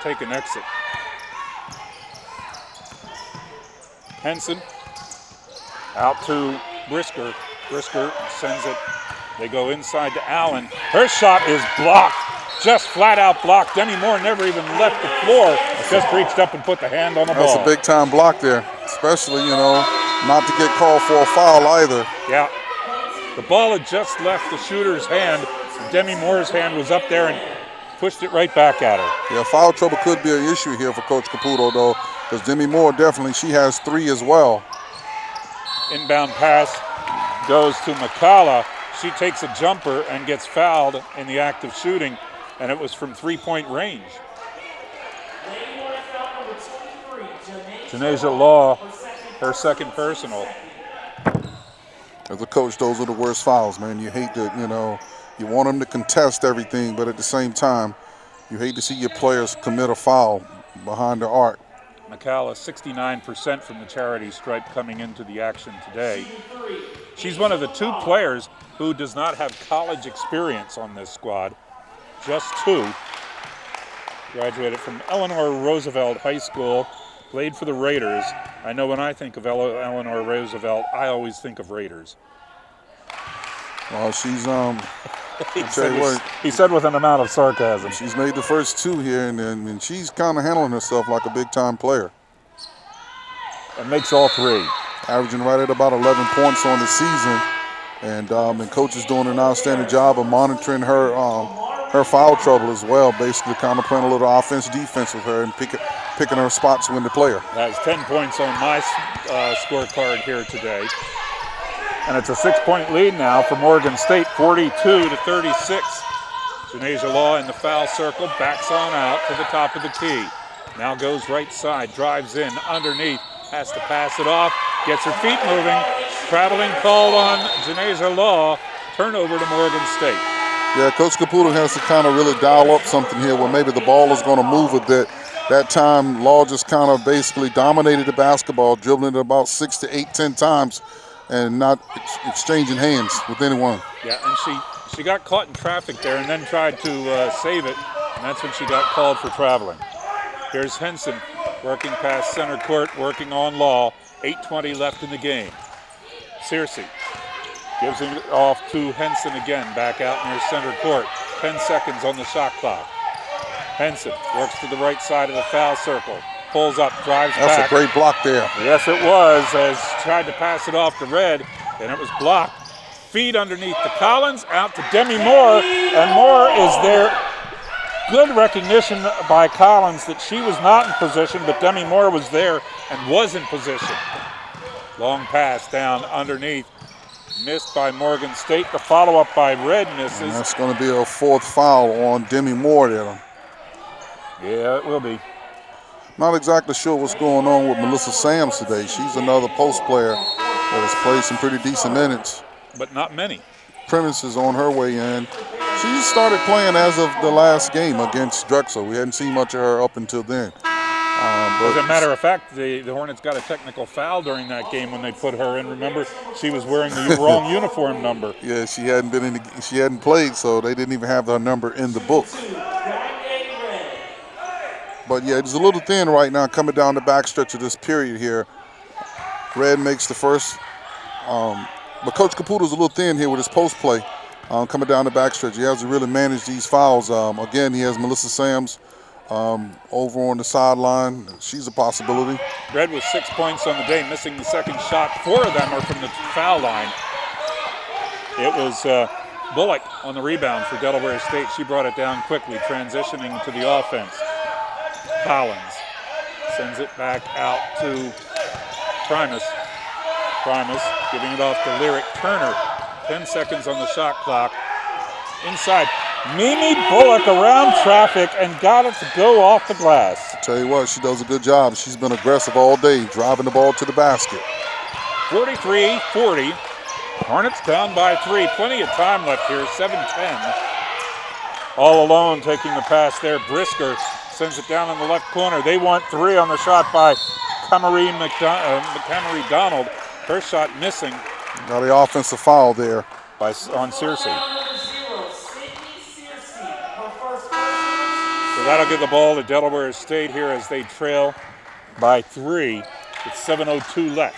take an exit. Henson out to Brisker. Brisker sends it. They go inside to Allen. Her shot is blocked. Just flat out blocked. Demi Moore never even left the floor. Just reached up and put the hand on the ball. That's a big time block there, especially, you know, not to get called for a foul either. Yeah. The ball had just left the shooter's hand. Demi Moore's hand was up there and pushed it right back at her. Yeah, foul trouble could be an issue here for Coach Caputo, though, because Demi Moore definitely, she has 3 as well. Inbound pass goes to McCalla. She takes a jumper and gets fouled in the act of shooting. And it was from 3-point range. Janasia Law, her second personal. As a coach, those are the worst fouls, man. You hate to, you know, you want them to contest everything, but at the same time, you hate to see your players commit a foul behind the arc. McCalla, 69% from the charity stripe coming into the action today. She's one of the 2 players who does not have college experience on this squad. Just 2. Graduated from Eleanor Roosevelt High School, played for the Raiders. I know when I think of Eleanor Roosevelt, I always think of Raiders. Well, she's, he said with an amount of sarcasm. She's made the first 2 here, and she's kind of handling herself like a big-time player. And makes all 3. Averaging right at about 11 points on the season. And Coach is doing an outstanding job of monitoring her foul trouble as well, basically kind of playing a little offense-defense with her and picking her spots when to play her. That's 10 points on my scorecard here today. And it's a 6-point lead now for Morgan State, 42-36. Janasia Law in the foul circle, backs on out to the top of the key. Now goes right side, drives in, underneath, has to pass it off, gets her feet moving. Traveling called on Janasia Law, turnover to Morgan State. Yeah, Coach Caputo has to kind of really dial up something here where maybe the ball is going to move a bit. That time, Law just kind of basically dominated the basketball, dribbling it about 6 to 8, 10 times, and not exchanging hands with anyone. Yeah, and she got caught in traffic there and then tried to save it, and that's when she got called for traveling. Here's Henson working past center court, working on Law. 8:20 left in the game. Searcy gives it off to Henson again, back out near center court. 10 seconds on the shot clock. Henson works to the right side of the foul circle. Pulls up, drives back. That's a great block there. Yes, it was, as tried to pass it off to Red, and it was blocked. Feed underneath to Collins, out to Demi Moore, and Moore is there. Good recognition by Collins that she was not in position, but Demi Moore was there and was in position. Long pass down underneath. Missed by Morgan State. The follow-up by Red misses. And that's going to be a 4th foul on Demi Moore there. Yeah, it will be. Not exactly sure what's going on with Melissa Sams today. She's another post player that has played some pretty decent minutes. But not many. Premise is on her way in. She started playing as of the last game against Drexel. We hadn't seen much of her up until then. As a matter of fact, the Hornets got a technical foul during that game when they put her in. Remember, she was wearing the wrong uniform number. Yeah, she hadn't played, so they didn't even have her number in the book. But yeah, it's a little thin right now coming down the backstretch of this period here. Red makes the first. But Coach Caputo's a little thin here with his post play coming down the backstretch. He has to really manage these fouls. Again, he has Melissa Sams over on the sideline. She's a possibility. Red with 6 points on the day, missing the second shot. 4 of them are from the foul line. It was Bullock on the rebound for Delaware State. She brought it down quickly, transitioning to the offense. Collins sends it back out to Primus. Primus giving it off to Lyric Turner. 10 seconds on the shot clock. Inside. Mimi Bullock around traffic and got it to go off the glass. I tell you what, she does a good job. She's been aggressive all day, driving the ball to the basket. 43-40. Hornets down by 3. Plenty of time left here. 7-10. All alone taking the pass there. Brisker sends it down in the left corner. They want 3 on the shot by Camry Donald. Her shot missing. Got the offensive foul there on Searcy. So that'll give the ball to Delaware State here as they trail by 3 with 7:02 left.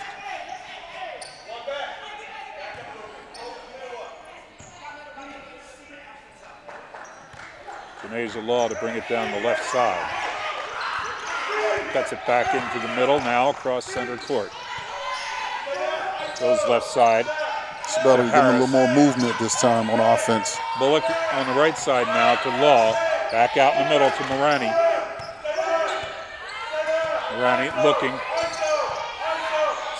Janasia Law to bring it down the left side. Cuts it back into the middle now across center court. Goes left side. It's better to give him a little more movement this time on offense. Bullock on the right side now to Law. Back out in the middle to Morani. Morani looking.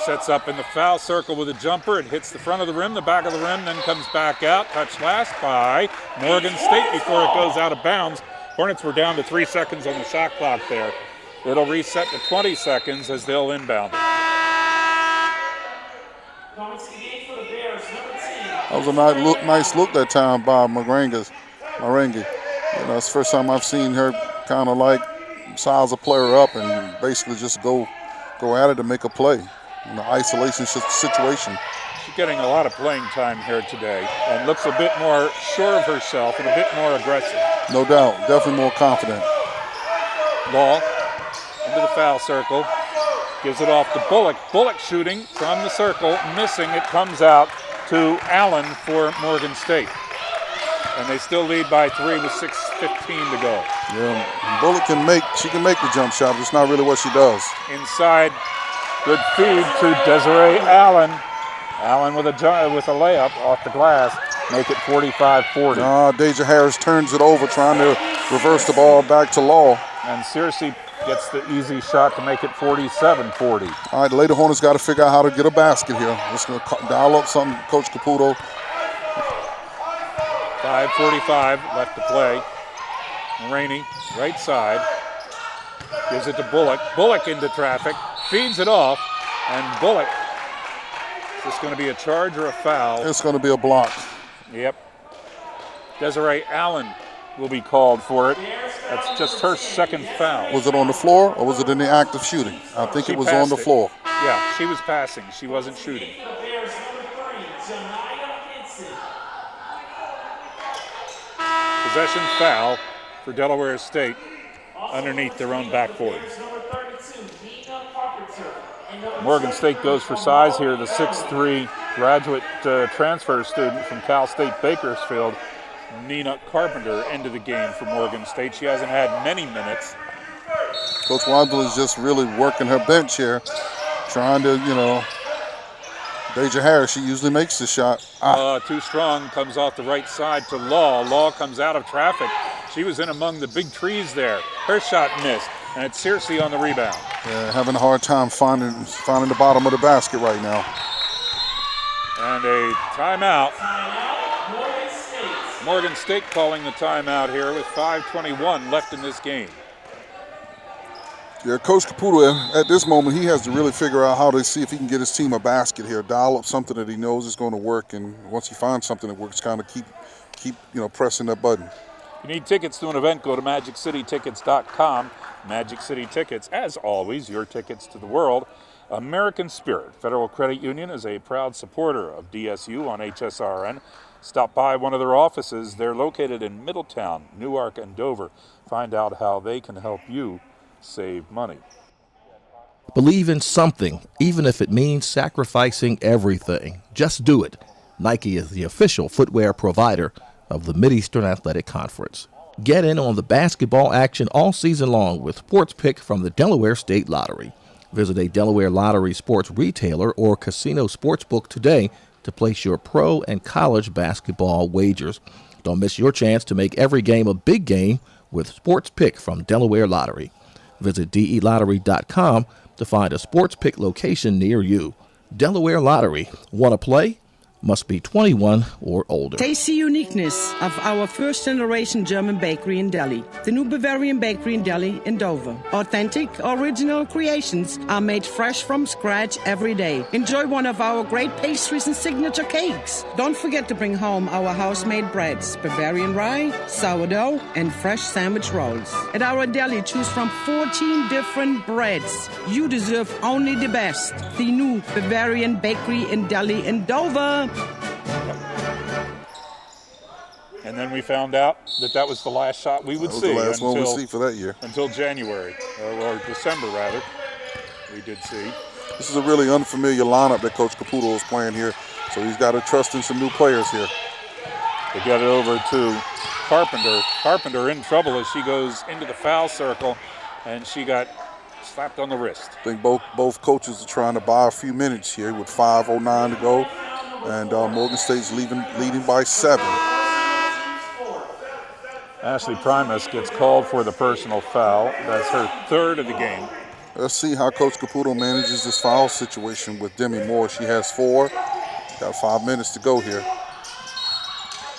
Sets up in the foul circle with a jumper. It hits the front of the rim, the back of the rim, then comes back out. Touched last by Morgan State before it goes out of bounds. Hornets were down to 3 seconds on the shot clock there. It'll reset to 20 seconds as they'll inbound it. That was a nice look that time by Marengi. You know, it's the first time I've seen her kind of like size a player up and basically just go at it and make a play in an isolation situation. She's getting a lot of playing time here today and looks a bit more sure of herself and a bit more aggressive. No doubt, definitely more confident. Law into the foul circle, gives it off to Bullock. Bullock shooting from the circle, missing. It comes out to Allen for Morgan State. And they still lead by 3 with 6:15 to go. Yeah, Bullock can make the jump shot, but it's not really what she does. Inside, good feed to Desiree Allen. Allen with a layup off the glass, make it 45-40. Deja Harris turns it over, trying to reverse the ball back to Law. And Searcy gets the easy shot to make it 47-40. All right, the Lady Hornets got to figure out how to get a basket here. Let's go dial up something, Coach Caputo. 5:45 left to play. Rainey, right side, gives it to Bullock. Bullock into traffic, feeds it off, and Bullock. Is this going to be a charge or a foul? It's going to be a block. Yep. Desiree Allen will be called for it. That's just her second foul. Was it on the floor or was it in the act of shooting? I think She it was on the passed it. floor. Yeah, she was passing. She wasn't shooting. Possession foul for Delaware State underneath their own backboard. Morgan State goes for size here. The 6'3" graduate transfer student from Cal State Bakersfield, Nina Carpenter, into the game for Morgan State. She hasn't had many minutes. Coach Weibel is just really working her bench here, trying to, Deja Harris, she usually makes the shot. Too strong, comes off the right side to Law. Law comes out of traffic. She was in among the big trees there. Her shot missed, and it's Searcy on the rebound. Yeah, having a hard time finding the bottom of the basket right now. And a timeout. Morgan State calling the timeout here with 5:21 left in this game. Yeah, Coach Caputo, at this moment, he has to really figure out how to see if he can get his team a basket here, dial up something that he knows is going to work, and once he finds something that works, kind of keep pressing that button. If you need tickets to an event, go to MagicCityTickets.com. Magic City Tickets, as always, your tickets to the world. American Spirit Federal Credit Union is a proud supporter of DSU on HSRN. Stop by one of their offices. They're located in Middletown, Newark, and Dover. Find out how they can help you save money. Believe in something, even if it means sacrificing everything. Just do it. Nike is the official footwear provider of the Mid-Eastern Athletic Conference. Get in on the basketball action all season long with Sports Pick from the Delaware State Lottery. Visit a Delaware Lottery sports retailer or casino sportsbook today to place your pro and college basketball wagers. Don't miss your chance to make every game a big game with Sports Pick from Delaware Lottery. Visit DELottery.com to find a Sports Pick location near you. Delaware Lottery. Want to play? Must be 21 or older. Taste the uniqueness of our first-generation German bakery in Delhi. The new Bavarian bakery in Delhi in Dover. Authentic, original creations are made fresh from scratch every day. Enjoy one of our great pastries and signature cakes. Don't forget to bring home our house-made breads, Bavarian rye, sourdough, and fresh sandwich rolls. At our deli, choose from 14 different breads. You deserve only the best. The new Bavarian bakery in Delhi in Dover. And then we found out that was the last shot we would see. That was the last one we'll see for that year. Until January, or December rather, we did see. This is a really unfamiliar lineup that Coach Caputo is playing here, so he's got to trust in some new players here. They get it over to Carpenter. Carpenter in trouble as she goes into the foul circle, and she got slapped on the wrist. I think both coaches are trying to buy a few minutes here with 5:09 to go. And Morgan State's leading by 7. Ashley Primus gets called for the personal foul. That's her third of the game. Let's see how Coach Caputo manages this foul situation with Demi Moore. She has 4. Got 5 minutes to go here.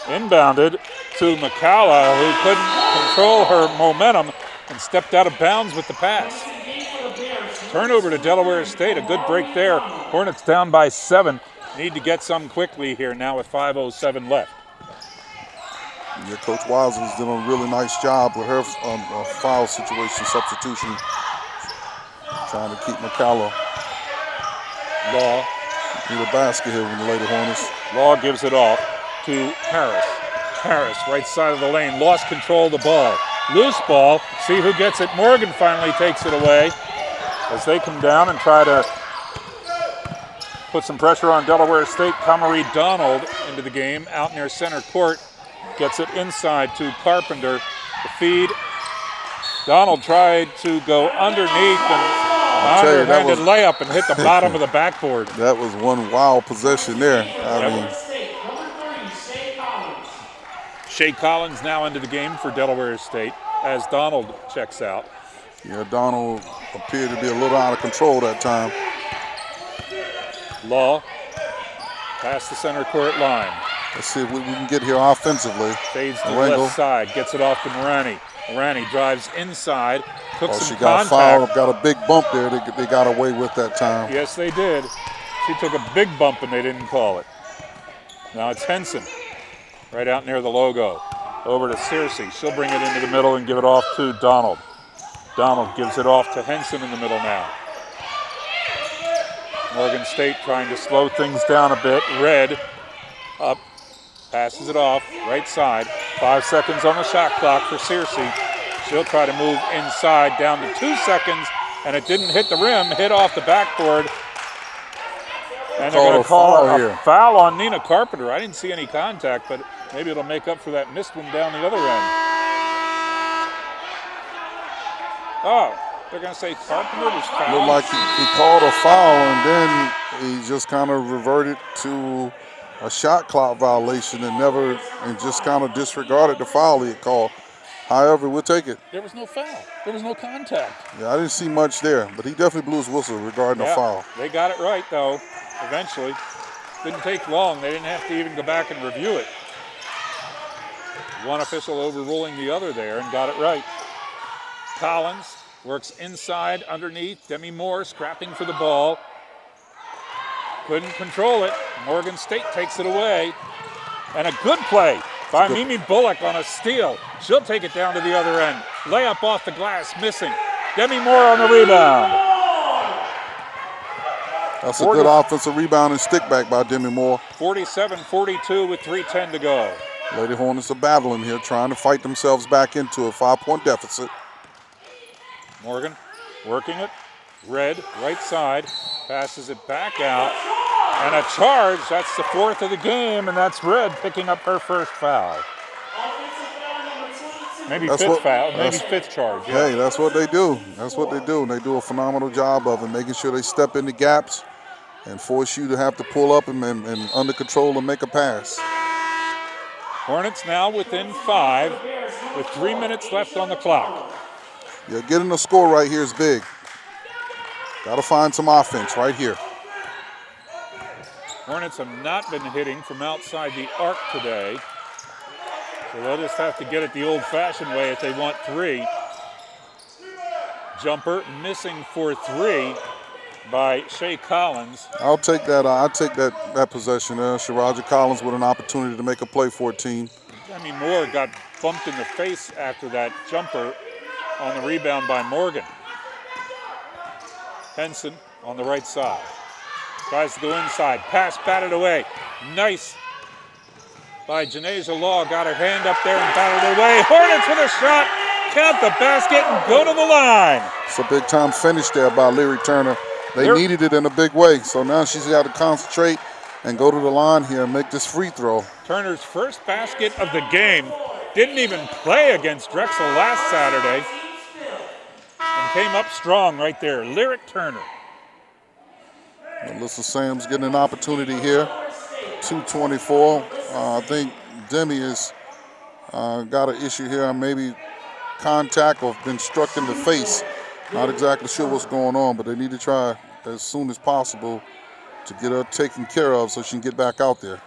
Inbounded to McCalla, who couldn't control her momentum and stepped out of bounds with the pass. Turnover to Delaware State. A good break there. Hornets down by 7. Need to get some quickly here now with 5:07 left. Yeah, Coach Wiseman's doing a really nice job with her foul situation substitution. Trying to keep McCalla. Law. Need a basket here with the Lady Hornets. Law gives it off to Harris. Harris, right side of the lane, lost control of the ball. Loose ball, see who gets it. Morgan finally takes it away as they come down and try to put some pressure on Delaware State. Kamari Donald into the game, out near center court. Gets it inside to Carpenter. The feed. Donald tried to go underneath and underhanded layup and hit the bottom of the backboard. That was one wild possession there. Shea Collins now into the game for Delaware State as Donald checks out. Yeah, Donald appeared to be a little out of control that time. Law past the center court line. Let's see if we can get here offensively. Fades to the left side, gets it off to Morani. Morani drives inside, took some she got contact. fouled, got a big bump there. They got away with that time. Yes, they did. She took a big bump and they didn't call it. Now it's Henson. right out near the logo. Over to Searcy. She'll bring it into the middle and give it off to Donald. Donald gives it off to Henson in the middle now. Morgan State trying to slow things down a bit. Red up, passes it off, right side. 5 seconds on the shot clock for Searcy. She'll try to move inside down to 2 seconds, and it didn't hit the rim, hit off the backboard. And they're going to call a foul on Nina Carpenter. I didn't see any contact, but maybe it'll make up for that missed one down the other end. Oh, they're going to say Carpenter was fouled. Looked like he called a foul, and then he just kind of reverted to a shot clock violation and just kind of disregarded the foul he had called. However, we'll take it. There was no foul. There was no contact. Yeah, I didn't see much there, but he definitely blew his whistle regarding the foul. They got it right, though, eventually. Didn't take long. They didn't have to even go back and review it. One official overruling the other there and got it right. Collins works inside, underneath. Demi Moore scrapping for the ball. Couldn't control it. Morgan State takes it away. And a good play by Mimi Bullock on a steal. She'll take it down to the other end. Layup off the glass, missing. Demi Moore on the rebound. That's a good offensive rebound and stick back by Demi Moore. 47-42 with 3:10 to go. Lady Hornets are battling here, trying to fight themselves back into a 5-point deficit. Morgan working it. Red, right side, passes it back out. And a charge, that's the 4th of the game, and that's Red picking up her first foul. Maybe fifth charge. Yeah. Hey, that's what they do. That's what they do. And they do a phenomenal job of it, making sure they step into gaps and force you to have to pull up and under control and make a pass. Hornets now within 5 with 3 minutes left on the clock. Yeah, getting a score right here is big. Got to find some offense right here. Hornets have not been hitting from outside the arc today. So they'll just have to get it the old-fashioned way if they want 3. Jumper missing for 3 by Shea Collins. I'll take that possession there. Sharaja Collins with an opportunity to make a play for a team. Demi Moore got bumped in the face after that jumper on the rebound by Morgan. Henson on the right side. Tries to go inside. Pass batted away. Nice by Janasia Law. Got her hand up there and batted away. Hornets with a shot. Count the basket and go to the line. It's a big time finish there by Leary Turner. They needed it in a big way. So now she's got to concentrate and go to the line here and make this free throw. Turner's first basket of the game. Didn't even play against Drexel last Saturday. And came up strong right there. Lyric Turner. Alyssa Sam's getting an opportunity here. 2:24. I think Demi has got an issue here. Maybe contact or been struck in the face. Not exactly sure what's going on, but they need to try as soon as possible to get her taken care of so she can get back out there.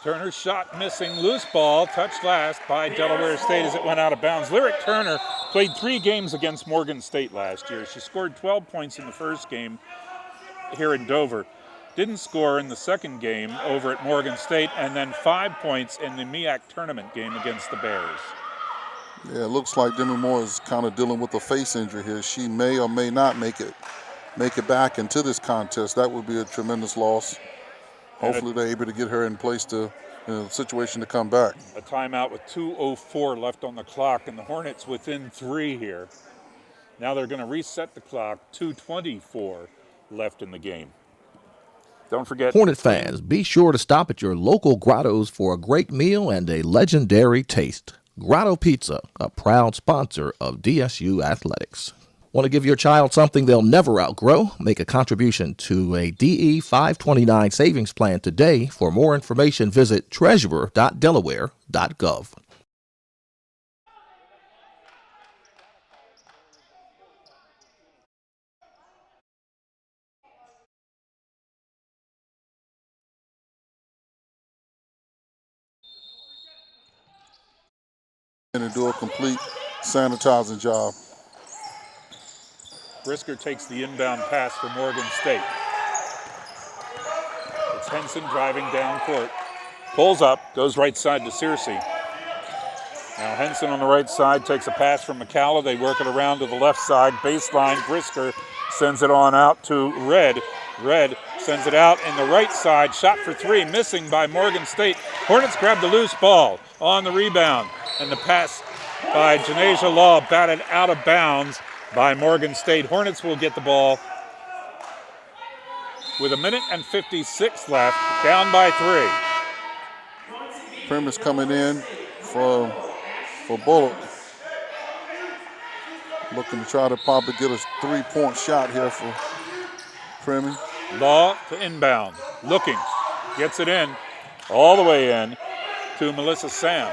Turner's shot missing. Loose ball. Touched last by Delaware State as it went out of bounds. Lyric Turner played 3 games against Morgan State last year. She scored 12 points in the first game here in Dover. Didn't score in the second game over at Morgan State, and then 5 points in the MEAC tournament game against the Bears. Yeah, it looks like Demi Moore is kind of dealing with a face injury here. She may or may not make it back into this contest. That would be a tremendous loss. Hopefully they're able to get her in place to, in a situation to come back. A timeout with 2:04 left on the clock, and the Hornets within 3 here. Now they're going to reset the clock. 2:24 left in the game. Don't forget, Hornet fans, be sure to stop at your local Grottos for a great meal and a legendary taste. Grotto Pizza, a proud sponsor of DSU Athletics. Want to give your child something they'll never outgrow? Make a contribution to a DE 529 savings plan today. For more information, visit treasurer.delaware.gov. And do a complete sanitizing job. Brisker takes the inbound pass for Morgan State. It's Henson driving down court. Pulls up, goes right side to Searcy. Now Henson on the right side takes a pass from McCalla. They work it around to the left side. Baseline, Brisker sends it on out to Red. Red sends it out in the right side. Shot for three, missing by Morgan State. Hornets grab the loose ball on the rebound. And the pass by Janasia Law batted out of bounds by Morgan State. Hornets will get the ball with 1:56 left, down by 3. Prim is coming in for Bullock. Looking to try to probably get a 3-point shot here for Prim. Law to inbound. Looking. Gets it in. All the way in to Melissa Sam.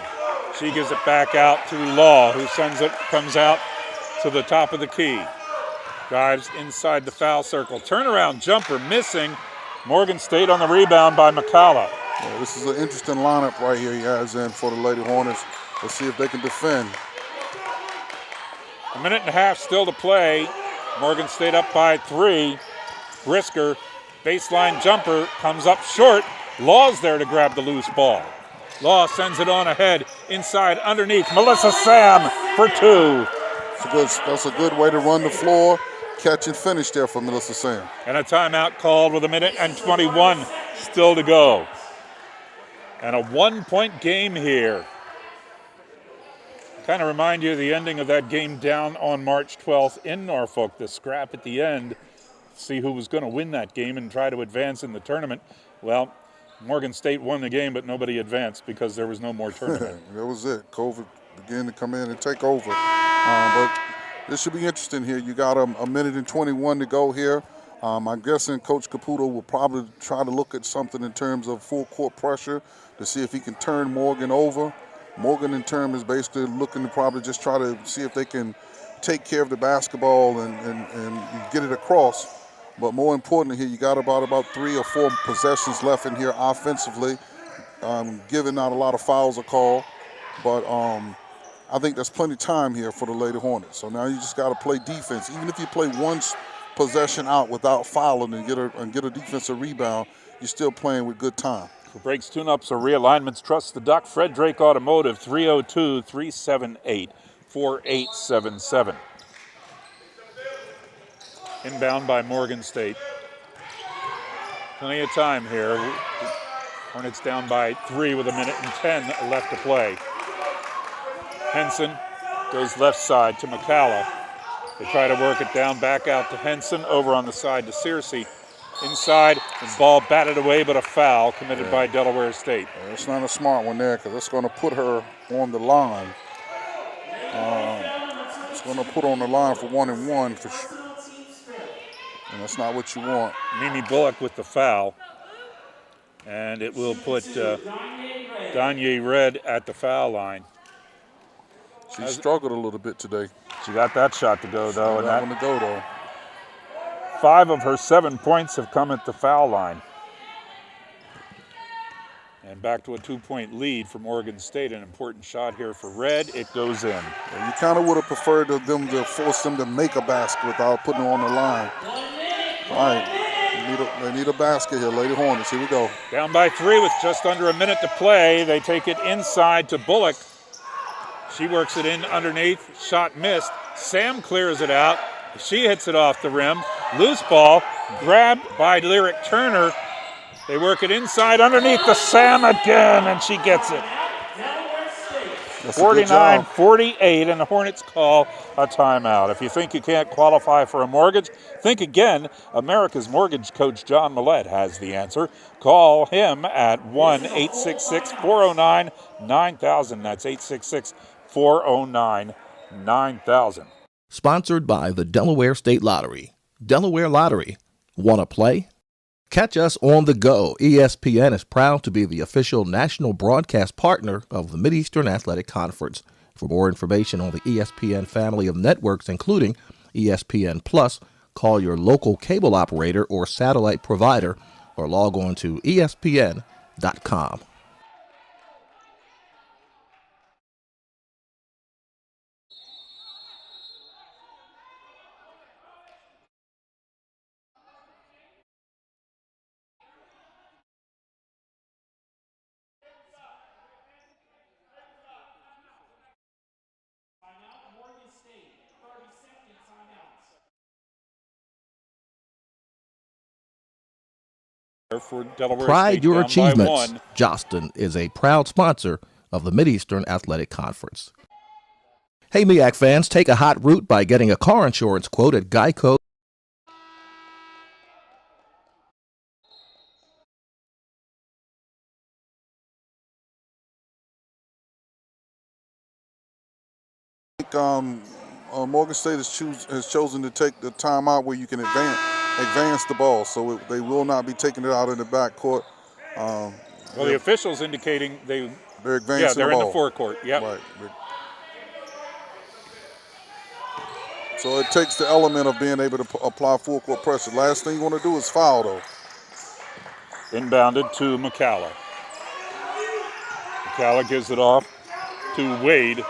She gives it back out to Law, who sends it, comes out to the top of the key. Drives inside the foul circle. Turnaround jumper missing. Morgan State on the rebound by McCalla. Yeah, this is an interesting lineup right here he has in for the Lady Hornets. Let's see if they can defend. 1.5 minutes still to play. Morgan State up by 3. Brisker, baseline jumper, comes up short. Law's there to grab the loose ball. Law sends it on ahead, inside, underneath. Melissa Sam for 2. That's a good way to run the floor. Catch and finish there for Melissa Sam. And a timeout called with 1:21 still to go. And a 1-point game here. Kind of remind you of the ending of that game down on March 12th in Norfolk, the scrap at the end. See who was going to win that game and try to advance in the tournament. Well, Morgan State won the game, but nobody advanced because there was no more tournament. That was it. COVID began to come in and take over. But this should be interesting here. You got 1:21 to go here. I'm guessing Coach Caputo will probably try to look at something in terms of full court pressure to see if he can turn Morgan over. Morgan, in turn, is basically looking to probably just try to see if they can take care of the basketball and get it across. But more importantly here, you got about 3 or 4 possessions left in here offensively. Giving out a lot of fouls are called. But I think there's plenty of time here for the Lady Hornets. So now you just got to play defense. Even if you play one possession out without fouling and get a defensive rebound, you're still playing with good time. For breaks, tune-ups, or realignments, trust the Duck. Fred Drake Automotive, 302-378-4877. Inbound by Morgan State. Plenty of time here. Hornets down by 3 with 1:10 left to play. Henson goes left side to McCalla. They try to work it down, back out to Henson, over on the side to Searcy. Inside, the ball batted away, but a foul committed by Delaware State. It's not a smart one there because it's going to put her on the line. It's going to put her on the line for 1-1 for sure. And that's not what you want. Mimi Bullock with the foul. And it will put Danye Red at the foul line. She struggled a little bit today. She got that shot to go, though. That one to go, though. 5 of her 7 points have come at the foul line. And back to a 2-point lead for Morgan State. An important shot here for Red. It goes in. Yeah, you kind of would have preferred them to force them to make a basket without putting them on the line. All right, they need a basket here, Lady Hornets. Here we go. Down by 3 with just under a minute to play. They take it inside to Bullock. She works it in underneath. Shot missed. Sam clears it out. She hits it off the rim. Loose ball, grabbed by Lyric Turner. They work it inside underneath the Sam again, and she gets it. 49-48, and the Hornets call a timeout. If you think you can't qualify for a mortgage, think again. America's Mortgage coach John Millett has the answer. Call him at 1-866-409-9000. That's 866-409-9000. Sponsored by the Delaware State Lottery. Delaware Lottery. Want to play? Catch us on the go. ESPN is proud to be the official national broadcast partner of the Mideastern Athletic Conference. For more information on the ESPN family of networks, including ESPN Plus, call your local cable operator or satellite provider or log on to ESPN.com. For Delaware Pride State, your down by achievements. 1. Jostin is a proud sponsor of the Mideastern Athletic Conference. Hey, MEAC fans, take a hot route by getting a car insurance quote at Geico. Morgan State has chosen to take the timeout where you can advance the ball, so they will not be taking it out in the backcourt. Well, the officials indicating they're advancing they're the in ball. the forecourt. Yep. Right. So it takes the element of being able to apply full court pressure. Last thing you want to do is foul, though. Inbounded to McCalla. McCalla gives it off to Wade.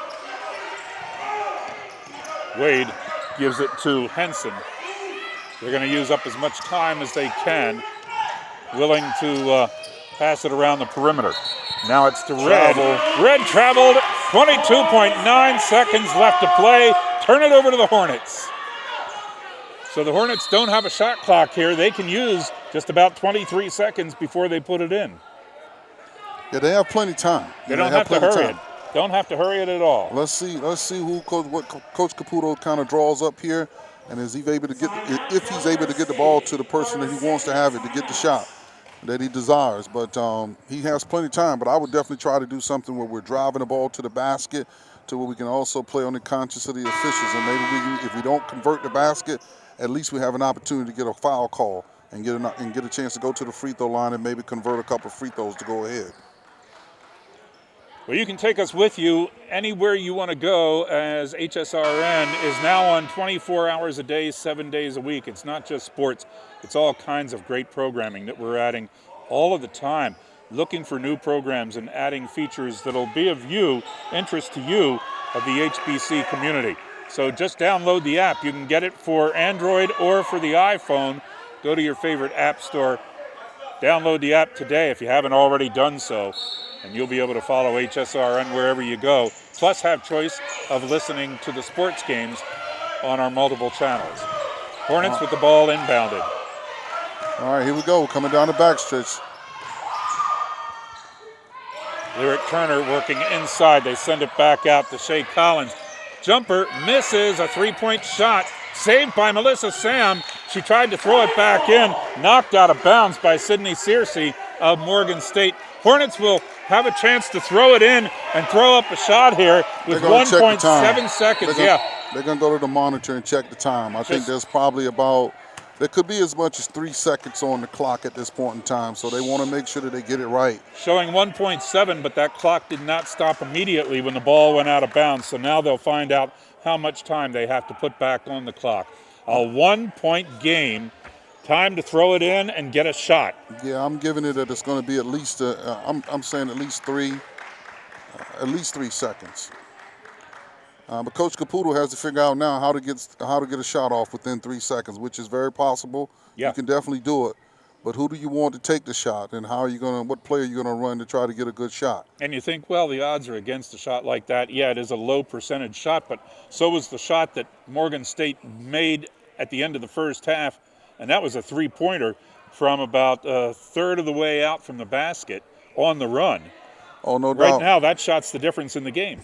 Wade gives it to Henson. They're going to use up as much time as they can, willing to pass it around the perimeter. Now it's to Red. Red traveled, 22.9 seconds left to play. Turn it over to the Hornets. So the Hornets don't have a shot clock here. They can use just about 23 seconds before they put it in. Yeah, they have plenty of time. They don't have to hurry it. Don't have to hurry it at all. Let's see what Coach Caputo kind of draws up here, and if he's able to get the ball to the person that he wants to have it to get the shot that he desires. But he has plenty of time. But I would definitely try to do something where we're driving the ball to the basket, to where we can also play on the conscience of the officials, and maybe if we don't convert the basket, at least we have an opportunity to get a foul call and get a chance to go to the free throw line and maybe convert a couple of free throws to go ahead. Well, you can take us with you anywhere you want to go, as HSRN is now on 24 hours a day, 7 days a week. It's not just sports. It's all kinds of great programming that we're adding all of the time, looking for new programs and adding features that'll be of interest to you of the HBC community. So just download the app. You can get it for Android or for the iPhone. Go to your favorite app store. Download the app today if you haven't already done so, and you'll be able to follow HSRN wherever you go, plus have choice of listening to the sports games on our multiple channels. Hornets with the ball inbounded. All right, here we go, coming down the backstretch. Lyric Turner working inside. They send it back out to Shea Collins. Jumper misses, a three-point shot, saved by Melissa Sam. She tried to throw it back in, knocked out of bounds by Sydney Searcy of Morgan State. Hornets will have a chance to throw it in and throw up a shot here with 1.7 seconds. They're going to go to the monitor and check the time. I think there's probably there could be as much as 3 seconds on the clock at this point in time, so they want to make sure that they get it right. Showing 1.7, but that clock did not stop immediately when the ball went out of bounds, so now they'll find out how much time they have to put back on the clock. A 1-point game. Time to throw it in and get a shot. Yeah, I'm giving it that it's going to be at least, I'm saying at least 3 seconds. But Coach Caputo has to figure out now how to get a shot off within 3 seconds, which is very possible. Yeah. You can definitely do it. But who do you want to take the shot, and what play are you going to run to try to get a good shot? And you think, well, the odds are against a shot like that. Yeah, it is a low percentage shot, but so was the shot that Morgan State made at the end of the first half. And that was a three-pointer from about a third of the way out from the basket on the run. Oh, no doubt. Right now, that shot's the difference in the game.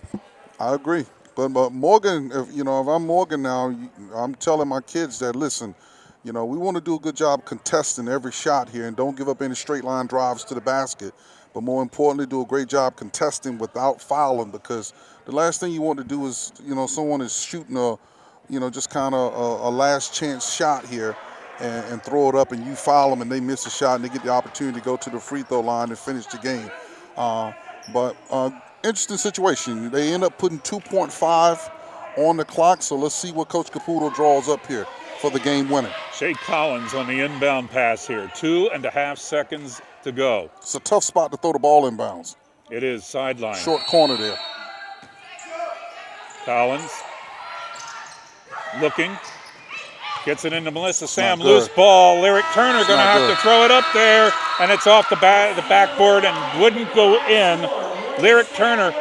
I agree. But Morgan, if I'm Morgan now, I'm telling my kids that, listen, we want to do a good job contesting every shot here and don't give up any straight line drives to the basket. But more importantly, do a great job contesting without fouling, because the last thing you want to do is, someone is shooting just kind of a last chance shot here. And throw it up, and you foul them, and they miss a shot, and they get the opportunity to go to the free throw line and finish the game. But interesting situation. They end up putting 2.5 on the clock, so let's see what Coach Caputo draws up here for the game winner. Shea Collins on the inbound pass here. 2.5 seconds to go. It's a tough spot to throw the ball inbounds. It is sideline. Short corner there. Collins looking. Gets it into Melissa Sam, loose ball. Lyric Turner going to have to throw it up there, and it's off the backboard and wouldn't go in. Lyric Turner,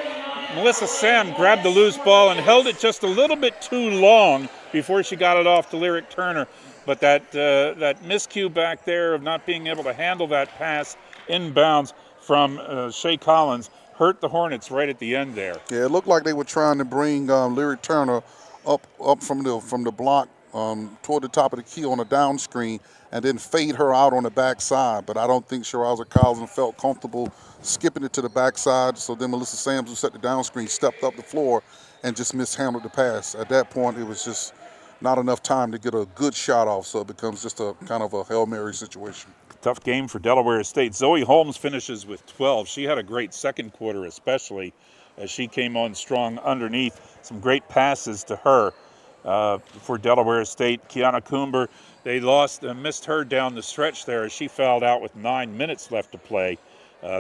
Melissa Sam grabbed the loose ball and held it just a little bit too long before she got it off to Lyric Turner. but that miscue back there of not being able to handle that pass inbounds from Shea Collins hurt the Hornets right at the end there. Yeah, it looked like they were trying to bring Lyric Turner up from the block toward the top of the key on a down screen and then fade her out on the backside. But I don't think Shirazza Collins felt comfortable skipping it to the backside. So then Melissa Sams, who set the down screen, stepped up the floor and just mishandled the pass. At that point, it was just not enough time to get a good shot off. So it becomes just a kind of a Hail Mary situation. Tough game for Delaware State. Zoe Holmes finishes with 12. She had a great second quarter, especially as she came on strong underneath. Some great passes to her for Delaware State. Kiana Coomber, they missed her down the stretch there as she fouled out with 9 minutes left to play.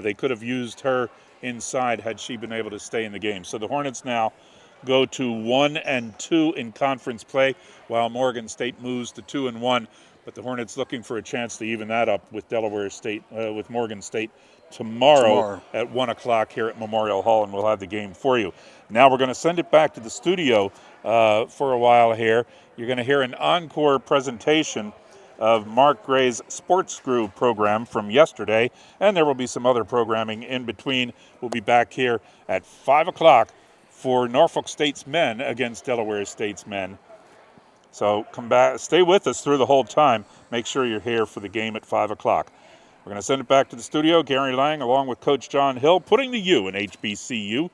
They could have used her inside had she been able to stay in the game. So the Hornets now go to 1-2 in conference play, while Morgan State moves to 2-1. But the Hornets looking for a chance to even that up with Delaware State, with Morgan State tomorrow at 1 o'clock here at Memorial Hall, and we'll have the game for you. Now we're going to send it back to the studio for a while here. You're going to hear an encore presentation of Mark Gray's Sports Screw program from yesterday, and there will be some other programming in between. We'll be back here at 5 o'clock for Norfolk State's men against Delaware State's men. So come back, stay with us through the whole time. Make sure you're here for the game at 5 o'clock. We're going to send it back to the studio. Gary Lang along with Coach John Hill putting the U in HBCU.